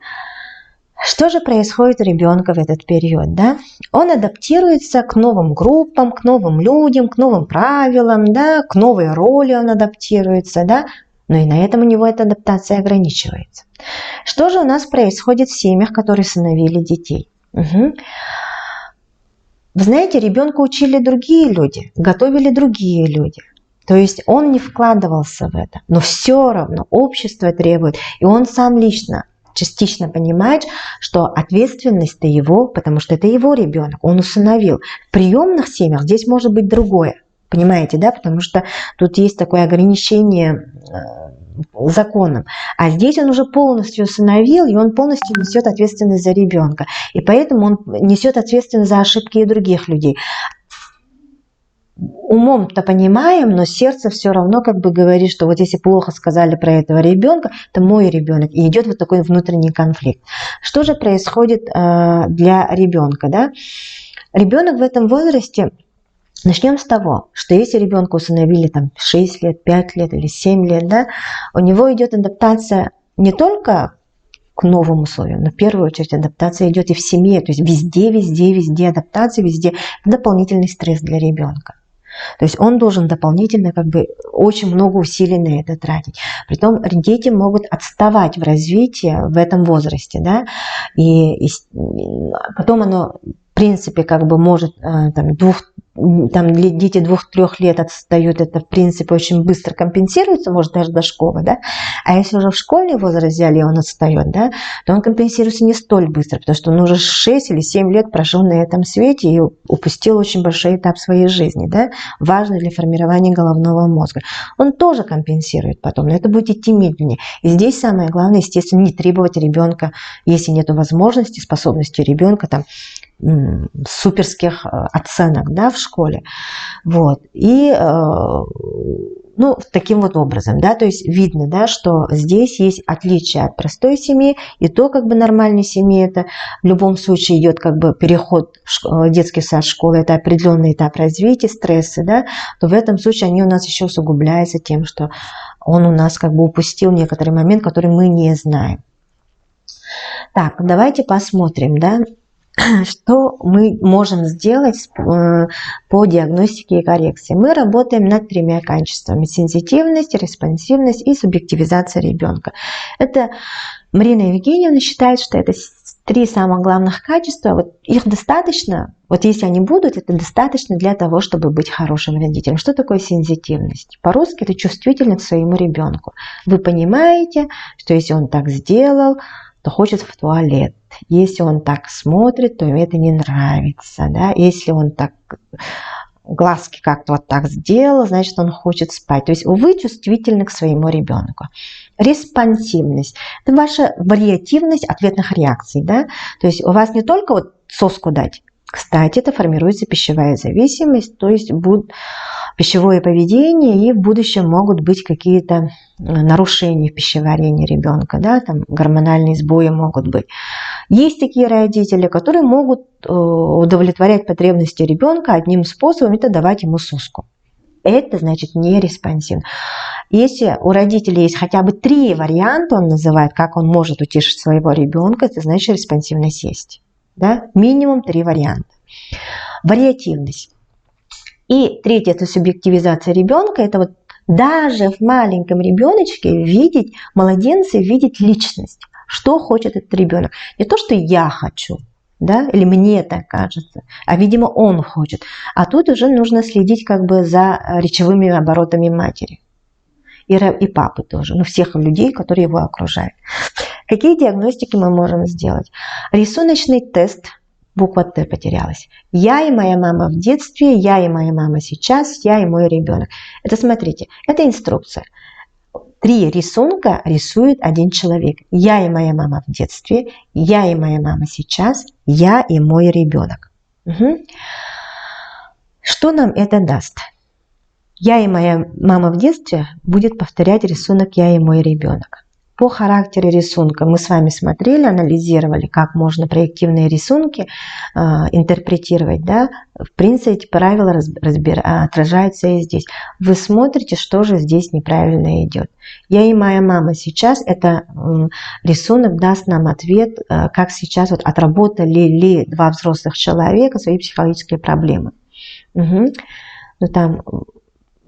Что же происходит у ребенка в этот период? Да? Он адаптируется к новым группам, к новым людям, к новым правилам, да? К новой роли он адаптируется, да? Но и на этом у него эта адаптация ограничивается. Что же у нас происходит в семьях, которые усыновили детей? Угу. Вы знаете, ребенка учили другие люди, готовили другие люди. То есть он не вкладывался в это, но все равно общество требует, и он сам лично частично понимает, что ответственность-то его, потому что это его ребенок, он усыновил. В приемных семьях здесь может быть другое, понимаете, да, потому что тут есть такое ограничение законом, а здесь он уже полностью усыновил, и он полностью несет ответственность за ребенка, и поэтому он несет ответственность за ошибки и других людей. Умом-то понимаем, но сердце все равно как бы говорит, что вот если плохо сказали про этого ребенка, то мой ребенок. И идет вот такой внутренний конфликт. Что же происходит для ребенка? Да? Ребенок в этом возрасте, начнем с того, что если ребенка усыновили там 6 лет, 5 лет или 7 лет, да, у него идет адаптация не только к новым условиям, но в первую очередь адаптация идет и в семье, то есть везде адаптация, везде дополнительный стресс для ребенка. То есть он должен дополнительно как бы очень много усилий на это тратить. Притом дети могут отставать в развитии в этом возрасте, да, и потом оно в принципе как бы может там дети 2-3 лет отстают, это в принципе очень быстро компенсируется, может даже до школы, да, а если уже в школьный возраст взяли, и он отстает, да, то он компенсируется не столь быстро, потому что он уже 6 или 7 лет прожил на этом свете и упустил очень большой этап своей жизни, да, важный для формирования головного мозга. Он тоже компенсирует потом, но это будет идти медленнее. И здесь самое главное, естественно, не требовать ребенка, если нет возможности, способности ребенка там суперских оценок, да, в школе. Вот. И Ну, таким вот образом, да, то есть видно, да, что здесь есть отличие от простой семьи, и то, как бы нормальной семьи, это в любом случае идет как бы переход в детский сад, школа, это определенный этап развития, стрессы, да, то в этом случае они у нас еще усугубляются тем, что он у нас как бы упустил некоторый момент, который мы не знаем. Так, давайте посмотрим, да, что мы можем сделать по диагностике и коррекции. Мы работаем над 3 качествами: сенситивность, респонсивность и субъективизация ребенка. Это Марина Евгеньевна считает, что это 3 самых главных качества. Вот их достаточно, вот если они будут, это достаточно для того, чтобы быть хорошим родителем. Что такое сенситивность? По-русски это чувствительность к своему ребенку. Вы понимаете, что если он так сделал, то хочет в туалет. Если он так смотрит, то ему это не нравится. Да? Если он так глазки как-то вот так сделал, значит, он хочет спать. То есть вы чувствительны к своему ребенку. Респонсивность – это ваша вариативность ответных реакций. Да? То есть у вас не только вот соску дать. Кстати, это формируется пищевая зависимость, то есть будет пищевое поведение, и в будущем могут быть какие-то нарушения в пищеварении ребенка, да, там гормональные сбои могут быть. Есть такие родители, которые могут удовлетворять потребности ребенка одним способом – это давать ему соску. Это значит не респонсивно. Если у родителей есть хотя бы 3 варианта, он называет, как он может утешить своего ребенка, это значит респонсивность есть. Да? Минимум 3 варианта. Вариативность. И третье – это субъективизация ребенка. Это вот даже в маленьком ребеночке видеть младенца, видеть личность. Что хочет этот ребенок. Не то, что я хочу, да, или мне так кажется, а, видимо, он хочет. А тут уже нужно следить как бы за речевыми оборотами матери. И папы тоже, ну, всех людей, которые его окружают. Какие диагностики мы можем сделать? Рисуночный тест. Буква Т потерялась. Я и моя мама в детстве, я и моя мама сейчас, я и мой ребенок. Это, смотрите, это инструкция. 3 рисунка рисует один человек. Я и моя мама в детстве, я и моя мама сейчас, я и мой ребенок. Угу. Что нам это даст? Я и моя мама в детстве будет повторять рисунок «я и мой ребенок». По характеру рисунка мы с вами смотрели, анализировали, как можно проективные рисунки интерпретировать. Да? В принципе, эти правила отражаются и здесь. Вы смотрите, что же здесь неправильно идет. Я и моя мама сейчас, это рисунок даст нам ответ, как сейчас вот отработали ли 2 взрослых человека свои психологические проблемы. Угу. Но там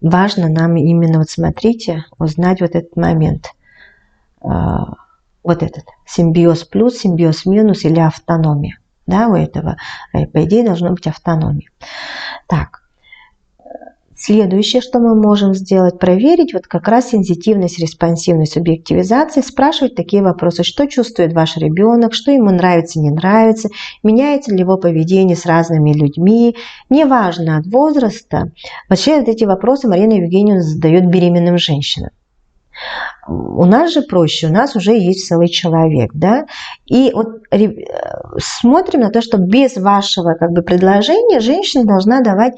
важно нам именно, вот смотрите, узнать вот этот момент. Вот этот симбиоз плюс, симбиоз минус или автономия. Да, у этого, по идее, должно быть автономия. Так, следующее, что мы можем сделать, проверить вот как раз сенситивность, респонсивность, субъективизация, спрашивать такие вопросы: что чувствует ваш ребенок, что ему нравится, не нравится, меняется ли его поведение с разными людьми, неважно от возраста. Вообще вот эти вопросы Марина Евгеньевна задает беременным женщинам. У нас же проще, у нас уже есть целый человек, да, и вот смотрим на то, что без вашего как бы предложения женщина должна давать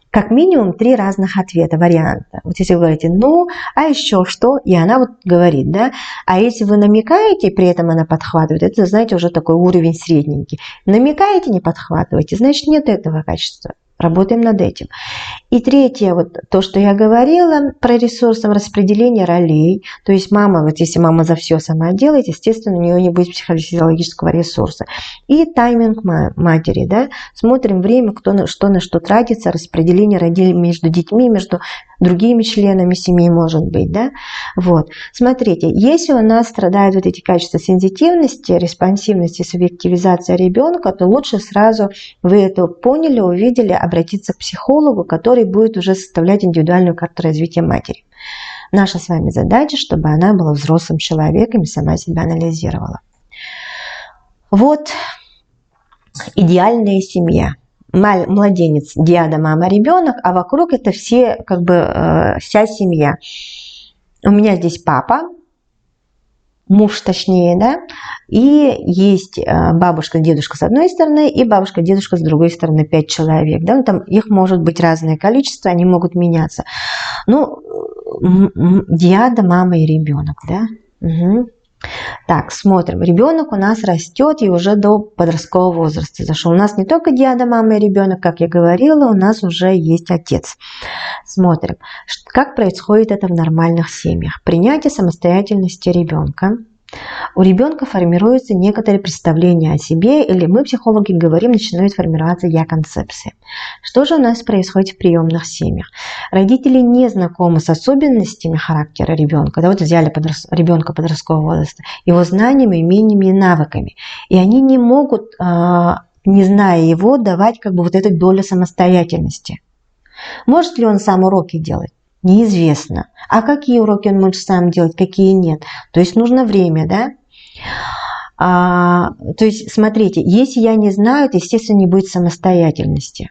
как минимум 3 разных ответа, варианта. Вот если вы говорите, ну, а еще что, и она вот говорит, да, а если вы намекаете, при этом она подхватывает, это, знаете, уже такой уровень средненький. Намекаете, не подхватываете, значит, нет этого качества. Работаем над этим. И третье, вот то, что я говорила про ресурсом распределения ролей. То есть мама, вот если мама за все сама делает, естественно, у нее не будет психофизиологического ресурса. И тайминг матери, да. Смотрим время, кто на что тратится, распределение ролей между детьми, между другими членами семьи, может быть, да. Вот. Смотрите, если у нас страдают вот эти качества сенситивности, респонсивности, субъективизации ребенка, то лучше сразу вы это поняли, увидели, обратиться к психологу, который будет уже составлять индивидуальную карту развития матери. Наша с вами задача, чтобы она была взрослым человеком и сама себя анализировала. Вот идеальная семья. Младенец, диада, мама, ребенок, а вокруг это все, как бы, вся семья. У меня здесь папа, муж точнее, да, и есть бабушка, дедушка с одной стороны и бабушка, дедушка с другой стороны, 5 человек, да, там их может быть разное количество, они могут меняться. Ну, диада, мама и ребенок, да? Угу. Так, смотрим. Ребенок у нас растет и уже до подросткового возраста зашел. У нас не только диада, мама и ребенок, как я говорила, у нас уже есть отец. Смотрим, как происходит это в нормальных семьях. Принятие самостоятельности ребенка. У ребенка формируются некоторые представления о себе, или мы, психологи, говорим, начинает формироваться я-концепция. Что же у нас происходит в приемных семьях? Родители не знакомы с особенностями характера ребенка. Да, вот взяли ребенка подросткового возраста, его знаниями, умениями и навыками. И они не могут, не зная его, давать как бы вот эту долю самостоятельности. Может ли он сам уроки делать? Неизвестно. А какие уроки он может сам делать, какие нет? То есть нужно время, да? То есть, смотрите, если я не знаю, то, естественно, не будет самостоятельности.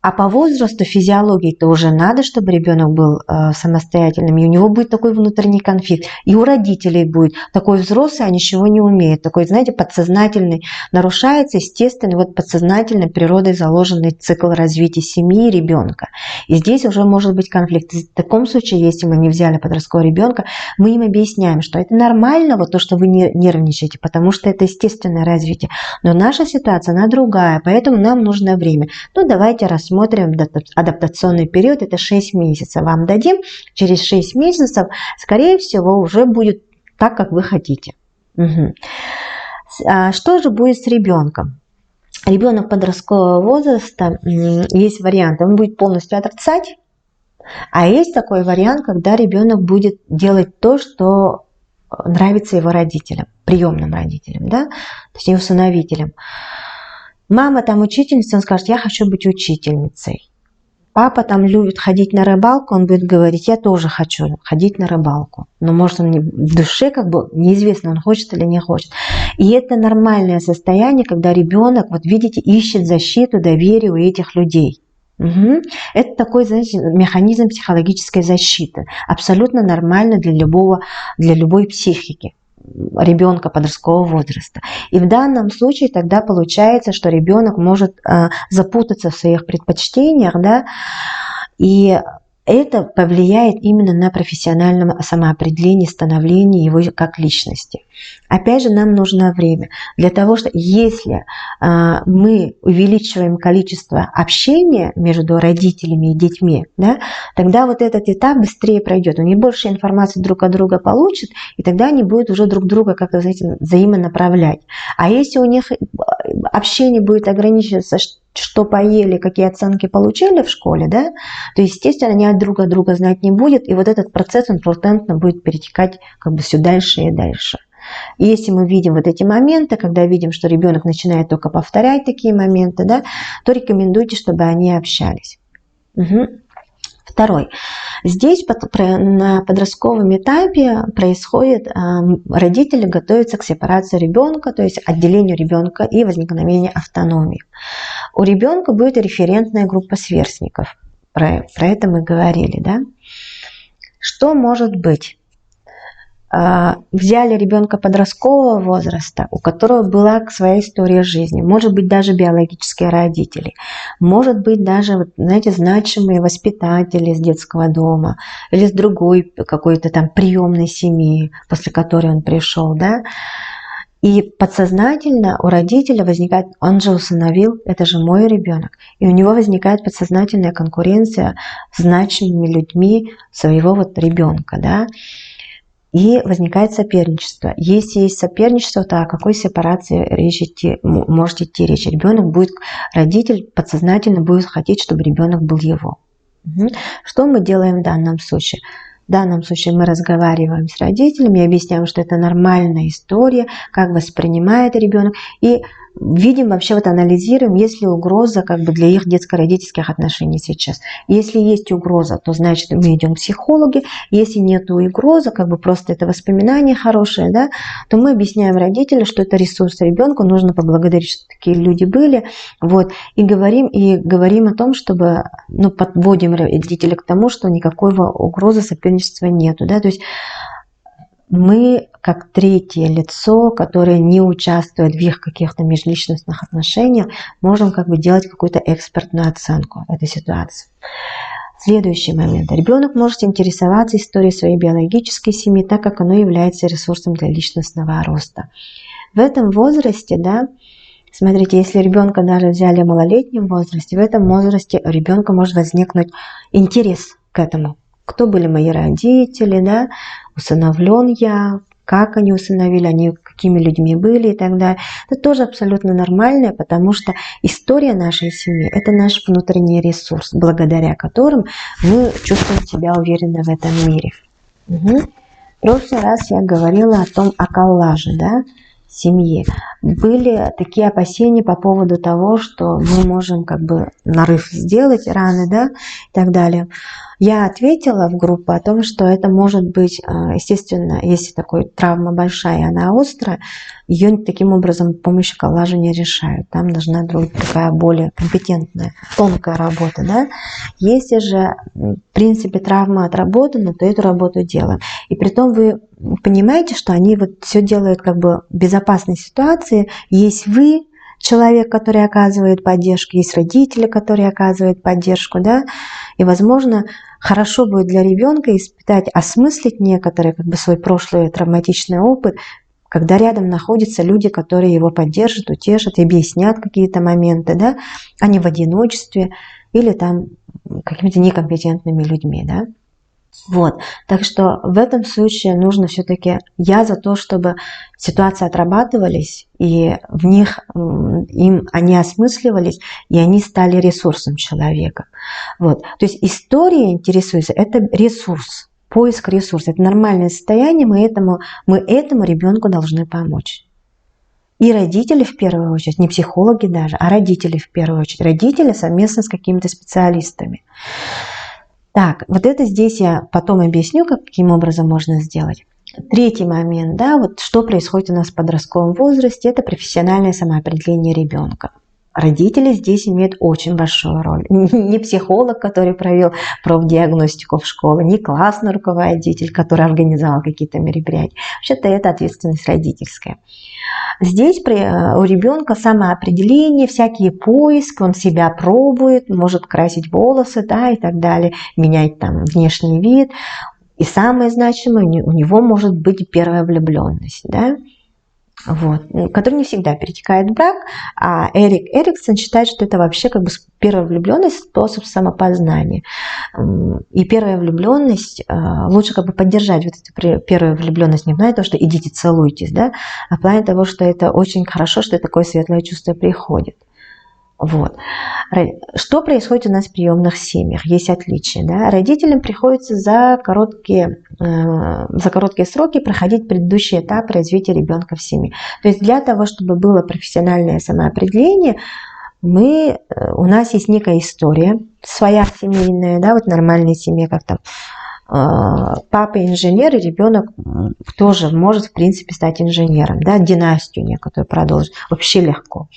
А по возрасту, физиологии-то уже надо, чтобы ребенок был самостоятельным, и у него будет такой внутренний конфликт. И у родителей будет такой взрослый, а ничего не умеет. Такой, знаете, подсознательный. Нарушается, естественно, вот подсознательной природой заложенный цикл развития семьи и ребенка. И здесь уже может быть конфликт. В таком случае, если мы не взяли подросткового ребенка, мы им объясняем, что это нормально, вот то, что вы не нервничаете, потому что это естественное развитие. Но наша ситуация, она другая, поэтому нам нужно время. Ну, давайте рассмотрим адаптационный период, это 6 месяцев. Вам дадим, через 6 месяцев, скорее всего, уже будет так, как вы хотите. Угу. Что же будет с ребенком? Ребенок подросткового возраста, есть варианты, он будет полностью отрицать, а есть такой вариант, когда ребенок будет делать то, что нравится его родителям, приемным родителям, да, точнее усыновителям. Мама там учительница, он скажет, я хочу быть учительницей. Папа там любит ходить на рыбалку, он будет говорить, я тоже хочу ходить на рыбалку. Но может он в душе как бы неизвестно, он хочет или не хочет. И это нормальное состояние, когда ребенок, вот видите, ищет защиту, доверие у этих людей. Угу. Это такой, знаете, механизм психологической защиты. Абсолютно нормально для любой психики ребенка подросткового возраста. И в данном случае тогда получается, что ребенок может запутаться в своих предпочтениях, да, и это повлияет именно на профессиональном самоопределении, становлении его как личности. Опять же, нам нужно время для того, что если мы увеличиваем количество общения между родителями и детьми, да, тогда вот этот этап быстрее пройдет. Они больше информации друг от друга получат, и тогда они будут уже друг друга как-то, знаете, взаимонаправлять. А если у них общение будет ограничиваться, что поели, какие оценки получили в школе, да, то, естественно, они от друга знать не будут, и вот этот процесс, он процентно будет перетекать как бы все дальше и дальше. И если мы видим вот эти моменты, когда видим, что ребенок начинает только повторять такие моменты, да, то рекомендуйте, чтобы они общались. Угу. Второй. Здесь на подростковом этапе происходит, родители готовятся к сепарации ребенка, то есть отделению ребенка и возникновению автономии. У ребенка будет референтная группа сверстников. Про это мы говорили, да? Что может быть? Взяли ребенка подросткового возраста, у которого была своя история жизни, может быть даже биологические родители, может быть даже, знаете, значимые воспитатели с детского дома или с другой какой-то там приемной семьи, после которой он пришел, да. И подсознательно у родителя возникает, он же усыновил, это же мой ребенок, и у него возникает подсознательная конкуренция с значимыми людьми своего вот ребенка, да. И возникает соперничество. Если есть соперничество, то о какой сепарации может идти речь? Родитель подсознательно будет хотеть, чтобы ребенок был его. Что мы делаем в данном случае? В данном случае мы разговариваем с родителями, объясняем, что это нормальная история, как воспринимает ребенок, и видим, вообще вот анализируем, есть ли угроза как бы для их детско-родительских отношений сейчас. Если есть угроза, то значит мы идем к психологу. Если нет угрозы, как бы просто это воспоминания хорошие, да, то мы объясняем родителю, что это ресурс ребенку, нужно поблагодарить, что такие люди были, вот, и говорим о том, чтобы, подводим родителей к тому, что никакого угрозы соперничества нету, да, то есть мы, как третье лицо, которое не участвует в их каких-то межличностных отношениях, можем как бы делать какую-то экспертную оценку этой ситуации. Следующий момент. Ребенок может интересоваться историей своей биологической семьи, так как оно является ресурсом для личностного роста. В этом возрасте, да, смотрите, если ребенка даже взяли в малолетнем возрасте, в этом возрасте у ребенка может возникнуть интерес к этому. Кто были мои родители, да, усыновлен я, как они усыновили, они какими людьми были и так далее. Это тоже абсолютно нормально, потому что история нашей семьи – это наш внутренний ресурс, благодаря которым мы чувствуем себя уверенно в этом мире. Угу. В прошлый раз я говорила о коллаже, да, семьи. Были такие опасения по поводу того, что мы можем как бы нарыв сделать раны, да, и так далее. Я ответила в группу о том, что это может быть, естественно, если такая травма большая и она острая, ее таким образом с помощью коллажа не решают. Там должна быть такая более компетентная, тонкая работа. Да? Если же, в принципе, травма отработана, то эту работу делаем. И притом вы понимаете, что они вот все делают как бы в безопасной ситуации. Есть вы, человек, который оказывает поддержку, есть родители, которые оказывают поддержку, да, и, возможно, хорошо будет для ребенка испытать, осмыслить некоторые, как бы свой прошлый травматичный опыт, когда рядом находятся люди, которые его поддержат, утешат, объяснят какие-то моменты, да, а не в одиночестве или там какими-то некомпетентными людьми, да. Вот, так что в этом случае нужно все-таки, я за то, чтобы ситуации отрабатывались, и в них они осмысливались, и они стали ресурсом человека. Вот, то есть история интересуется, это ресурс, поиск ресурса, это нормальное состояние, мы этому ребенку должны помочь. И родители в первую очередь, не психологи даже, а родители в первую очередь, родители совместно с какими-то специалистами. Так, вот это здесь я потом объясню, каким образом можно сделать. Третий момент, да, вот что происходит у нас в подростковом возрасте, это профессиональное самоопределение ребенка. Родители здесь имеют очень большую роль. Не психолог, который провел профдиагностику в школе, не классный руководитель, который организовал какие-то мероприятия. Вообще-то это ответственность родительская. Здесь у ребенка самоопределение, всякие поиски, он себя пробует, может красить волосы, да, и так далее, менять там внешний вид. И самое значимое, у него может быть первая влюбленность, да, вот, который не всегда перетекает в брак, а Эрик Эриксон считает, что это вообще как бы первая влюбленность, способ самопознания. И первая влюбленность, лучше как бы поддержать вот эту первую влюбленность не в плане того, что идите целуйтесь, да, а в плане того, что это очень хорошо, что такое светлое чувство приходит. Вот. Что происходит у нас в приемных семьях? Есть отличия. Да? Родителям приходится за короткие сроки проходить предыдущий этап развития ребенка в семье. То есть для того, чтобы было профессиональное самоопределение, у нас есть некая история, своя семейная, да, вот нормальная семья, как там папа инженер, и ребенок тоже может, в принципе, стать инженером, да, династию некоторую продолжить. Вообще легко.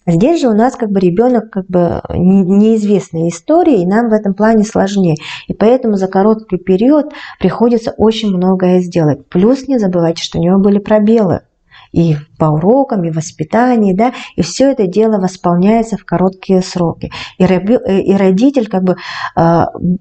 Здесь же у нас как бы ребенок как бы неизвестная история, и нам в этом плане сложнее. И поэтому за короткий период приходится очень многое сделать. Плюс не забывайте, что у него были пробелы и по урокам, и в воспитании, да, и все это дело восполняется в короткие сроки. И родитель как бы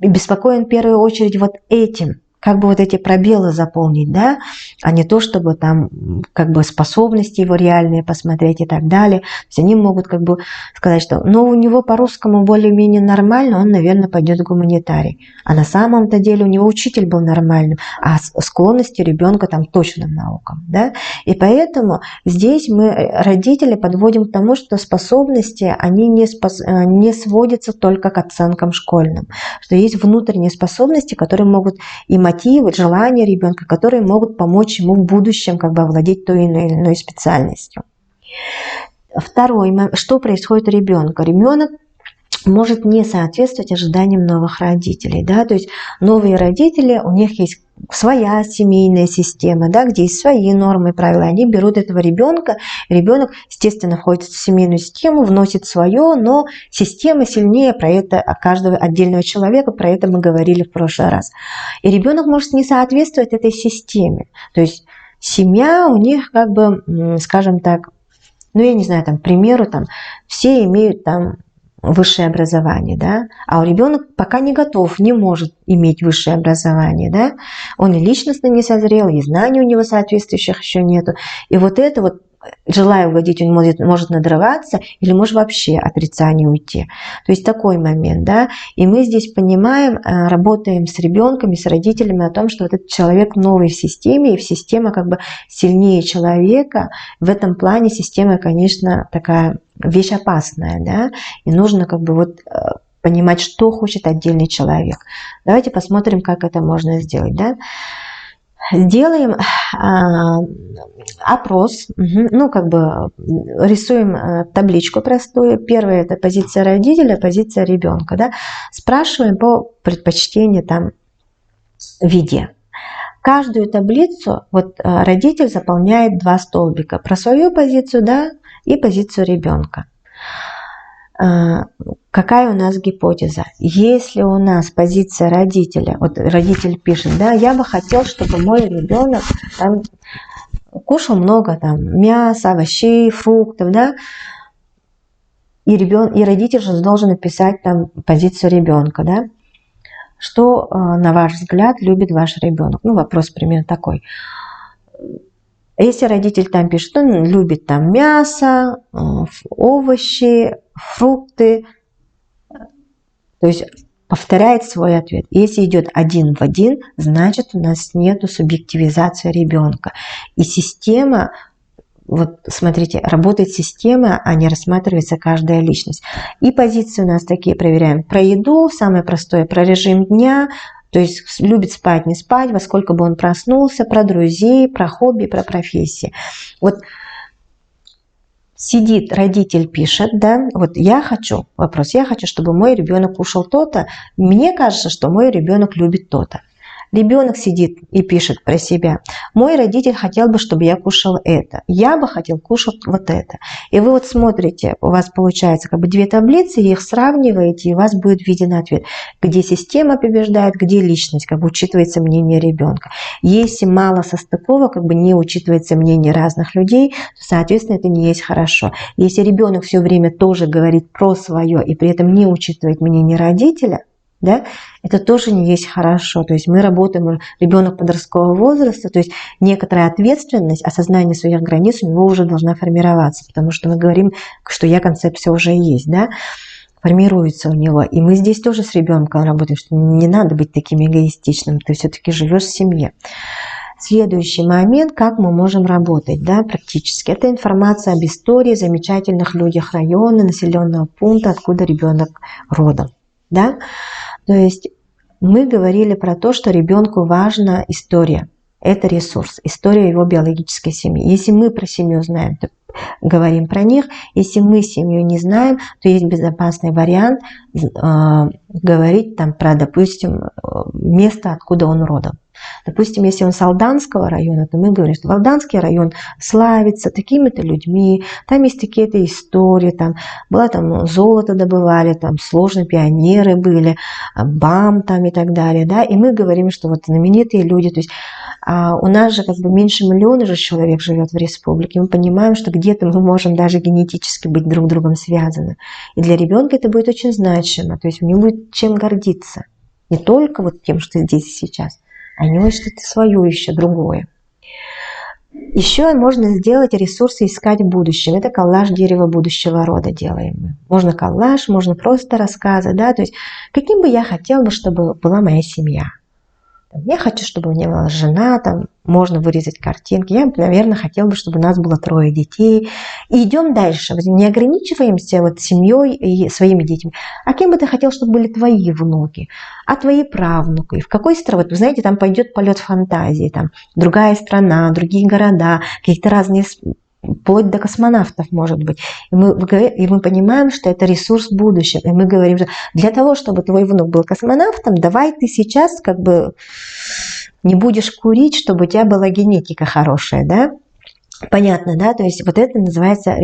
беспокоен в первую очередь вот этим, как бы вот эти пробелы заполнить, да, а не то, чтобы там как бы способности его реальные посмотреть и так далее. То есть они могут как бы сказать, что ну, у него по-русскому более-менее нормально, он, наверное, пойдет в гуманитарий. А на самом-то деле у него учитель был нормальным, а склонности ребенка там точным наукам, да. И поэтому здесь мы, родители, подводим к тому, что способности, они не сводятся только к оценкам школьным, что есть внутренние способности, которые могут и мотивы, желания ребенка, которые могут помочь ему в будущем как бы овладеть той или иной специальностью. Второй, что происходит у ребенка? Ребенок может не соответствовать ожиданиям новых родителей, да, то есть новые родители, у них есть своя семейная система, да, где есть свои нормы и правила, они берут этого ребенка, ребенок, естественно, входит в семейную систему, вносит свое, но система сильнее про это каждого отдельного человека, про это мы говорили в прошлый раз. И ребенок может не соответствовать этой системе, то есть семья у них как бы, скажем так, ну я не знаю, там, к примеру, там, все имеют там высшее образование, да, а ребенок пока не готов, не может иметь высшее образование, да, он и личностно не созрел, и знаний у него соответствующих еще нету, и вот это вот, желая угодить, он может надрываться или может вообще отрицание уйти. То есть такой момент, да. И мы здесь понимаем, работаем с ребенком и с родителями о том, что этот человек новый в системе, и система как бы сильнее человека. В этом плане система, конечно, такая вещь опасная, да. И нужно как бы вот понимать, что хочет отдельный человек. Давайте посмотрим, как это можно сделать, да. Сделаем опрос, ну как бы рисуем табличку простую. Первая — это позиция родителя, позиция ребенка, да. Спрашиваем по предпочтению там виде. Каждую таблицу вот родитель заполняет 2 столбика: про свою позицию, да, и позицию ребенка. Какая у нас гипотеза? Если у нас позиция родителя, вот родитель пишет, да, я бы хотел, чтобы мой ребенок там кушал много там мяса, овощей, фруктов, да, и родитель же должен написать там позицию ребенка, да. Что, на ваш взгляд, любит ваш ребенок? Ну, вопрос примерно такой. Если родитель там пишет, он любит там мясо, овощи, фрукты, то есть повторяет свой ответ. Если идет 1 в 1, значит у нас нету субъективизации ребенка. И система, вот смотрите, работает система, а не рассматривается каждая личность. И позиции у нас такие проверяем. Про еду, самое простое, про режим дня, то есть любит спать, не спать, во сколько бы он проснулся, про друзей, про хобби, про профессии. Вот сидит родитель, пишет, да, вот я хочу, чтобы мой ребенок кушал то-то, мне кажется, что мой ребенок любит то-то. Ребенок сидит и пишет про себя: мой родитель хотел бы, чтобы я кушал это, я бы хотел кушать вот это. И вы вот смотрите, у вас получается как бы 2 таблицы, их сравниваете, и у вас будет виден ответ, где система побеждает, где личность, как бы учитывается мнение ребенка. Если мало состыковок, как бы не учитывается мнение разных людей, то, соответственно, это не есть хорошо. Если ребенок все время тоже говорит про свое и при этом не учитывает мнение родителя, да, это тоже не есть хорошо. То есть мы работаем, ребенок подросткового возраста, то есть некоторая ответственность, осознание своих границ у него уже должна формироваться, потому что мы говорим, что я-концепция уже есть, да, формируется у него. И мы здесь тоже с ребенком работаем, что не надо быть таким эгоистичным, ты все-таки живешь в семье. Следующий момент, как мы можем работать, да, практически. Это информация об истории, замечательных людях района, населенного пункта, откуда ребенок родом, да. То есть мы говорили про то, что ребенку важна история. Это ресурс, история его биологической семьи. Если мы про семью знаем, то говорим про них. Если мы семью не знаем, то есть безопасный вариант говорить там про, допустим, место, откуда он родом. Допустим, если он с Алданского района, то мы говорим, что Алданский район славится такими-то людьми, там есть такие-то истории, там было там золото добывали, там сложные пионеры были, БАМ там и так далее, да, и мы говорим, что вот знаменитые люди, то есть у нас же как бы меньше миллиона же человек живет в республике, мы понимаем, что где-то мы можем даже генетически быть друг с другом связаны, и для ребенка это будет очень значимо, то есть у него будет чем гордиться, не только вот тем, что здесь и сейчас, а у него что-то свое еще, другое. Еще можно сделать ресурсы, искать в будущем. Это коллаж дерева будущего рода делаем мы. Можно коллаж, можно просто рассказы, да, то есть каким бы я хотела, чтобы была моя семья. Я хочу, чтобы у меня была жена, там можно вырезать картинки. Я, наверное, хотела бы, чтобы у нас было 3 детей. И идем дальше. Не ограничиваемся вот семьей и своими детьми. А кем бы ты хотел, чтобы были твои внуки? А твои правнуки? В какой стране? Вот, вы знаете, там пойдет полет фантазии. Там другая страна, другие города, какие-то разные, вплоть до космонавтов, может быть. И мы понимаем, что это ресурс будущего. И мы говорим, что для того, чтобы твой внук был космонавтом, давай ты сейчас как бы не будешь курить, чтобы у тебя была генетика хорошая, да? Понятно, да? То есть вот это называется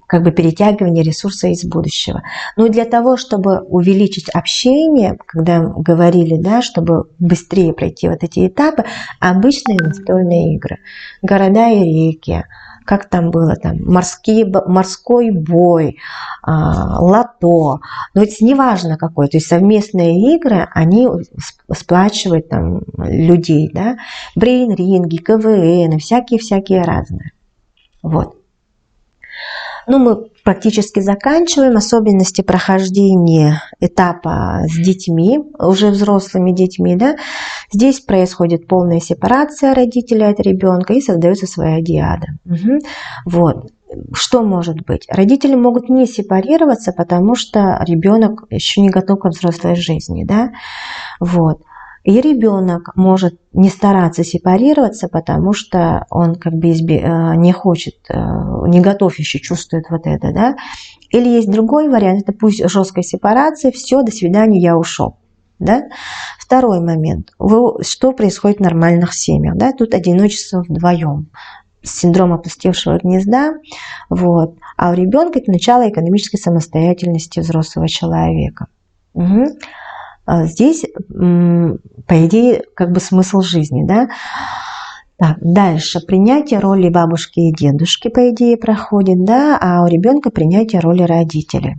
как бы перетягивание ресурса из будущего. Но для того, чтобы увеличить общение, когда говорили, да, чтобы быстрее пройти вот эти этапы, обычные настольные игры. Города и реки, как там было, там морской бой, лото, но ведь неважно какой, то есть совместные игры, они сплачивают там людей, да, брейн-ринги, КВН, всякие разные. Вот. Ну, мы практически заканчиваем. Особенности прохождения этапа с детьми, уже взрослыми детьми, да. Здесь происходит полная сепарация родителей от ребенка и создается своя диада. Вот. Что может быть? Родители могут не сепарироваться, потому что ребенок еще не готов к взрослой жизни, да. Вот. И ребенок может не стараться сепарироваться, потому что он как бы не хочет, не готов еще, чувствует вот это, да. Или есть другой вариант, это пусть жесткой сепарации, все, до свидания, я ушел, да. Второй момент, что происходит в нормальных семьях, да, тут одиночество вдвоем, синдром опустевшего гнезда, вот. А у ребенка это начало экономической самостоятельности взрослого человека. Здесь, по идее, как бы смысл жизни, да. Так, дальше принятие роли бабушки и дедушки, по идее, проходит, да, а у ребенка принятие роли родителей.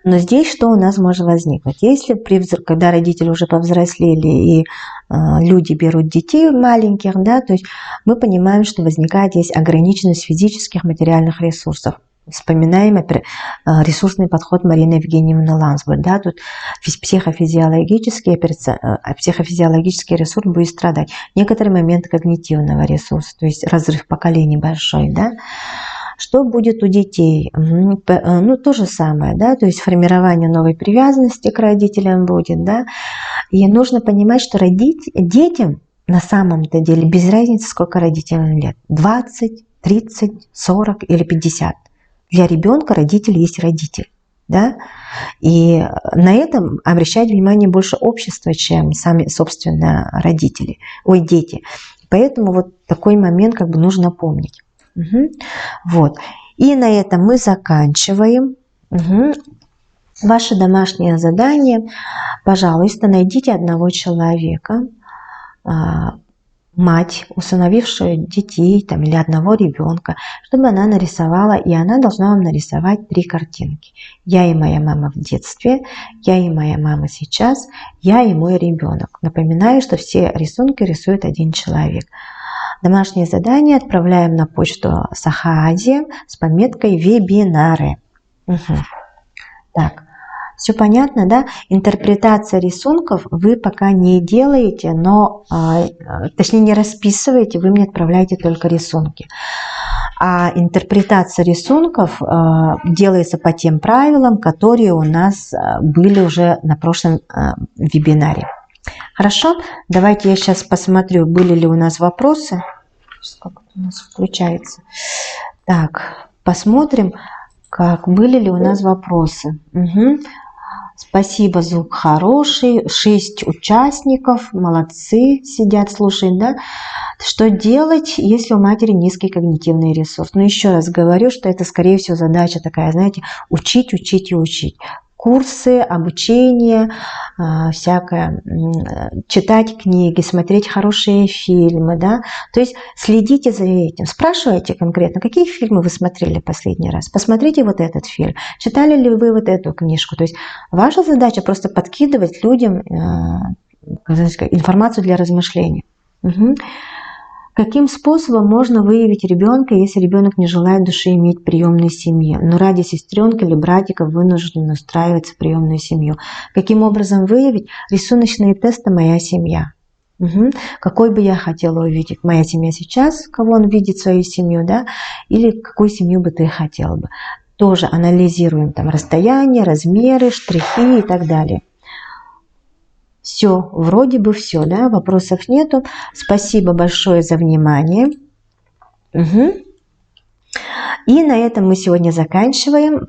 Но здесь что у нас может возникнуть? Если когда родители уже повзрослели и люди берут детей маленьких, да, то есть мы понимаем, что возникает здесь ограниченность физических, материальных ресурсов. Вспоминаем ресурсный подход Марины Евгеньевны Лансбург. Да, тут психофизиологический ресурс будет страдать. Некоторые моменты когнитивного ресурса, то есть разрыв поколений большой. Да. Что будет у детей? Ну, то же самое, да, то есть формирование новой привязанности к родителям будет, да. И нужно понимать, что детям на самом-то деле без разницы, сколько родителям лет. 20, 30, 40 или 50. Для ребенка родитель есть родитель, да, и на этом обращать внимание больше общества, чем сами, собственно, дети. Поэтому вот такой момент как бы нужно помнить. Вот. И на этом мы заканчиваем. Ваше домашнее задание. Пожалуйста, найдите одного человека, мать, усыновившую детей там, или одного ребенка, чтобы она нарисовала, и она должна вам нарисовать 3 картинки. Я и моя мама в детстве, я и моя мама сейчас, я и мой ребенок. Напоминаю, что все рисунки рисует один человек. Домашнее задание отправляем на почту Сахаади с пометкой «Вебинары». Так. Все понятно, да? Интерпретация рисунков вы пока не делаете, но, точнее, не расписываете, вы мне отправляете только рисунки. А интерпретация рисунков делается по тем правилам, которые у нас были уже на прошлом вебинаре. Хорошо? Давайте я сейчас посмотрю, были ли у нас вопросы. Как это у нас включается? Так, посмотрим, были ли у нас вопросы. Спасибо, звук хороший. 6 участников, молодцы, сидят, слушают, да? Что делать, если у матери низкий когнитивный ресурс? Ну, еще раз говорю, что это, скорее всего, задача такая, знаете, учить, учить и учить. Курсы, обучение, всякое, читать книги, смотреть хорошие фильмы, да, то есть следите за этим, спрашивайте конкретно, какие фильмы вы смотрели последний раз, посмотрите вот этот фильм, читали ли вы вот эту книжку, то есть ваша задача просто подкидывать людям информацию для размышления. Каким способом можно выявить ребенка, если ребенок не желает души иметь приемной семьи, но ради сестренки или братика вынужден устраиваться в приемную семью? Каким образом выявить? Рисуночные тесты «Моя семья». Какой бы я хотела увидеть? Моя семья сейчас, кого он видит свою семью, да? Или какую семью бы ты хотела бы? Тоже анализируем там расстояние, размеры, штрихи и так далее. Все, вроде бы все, да, вопросов нету. Спасибо большое за внимание. И на этом мы сегодня заканчиваем.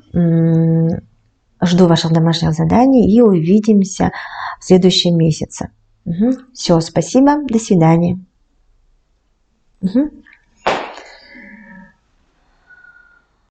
Жду ваших домашних заданий и увидимся в следующем месяце. Все, спасибо, до свидания.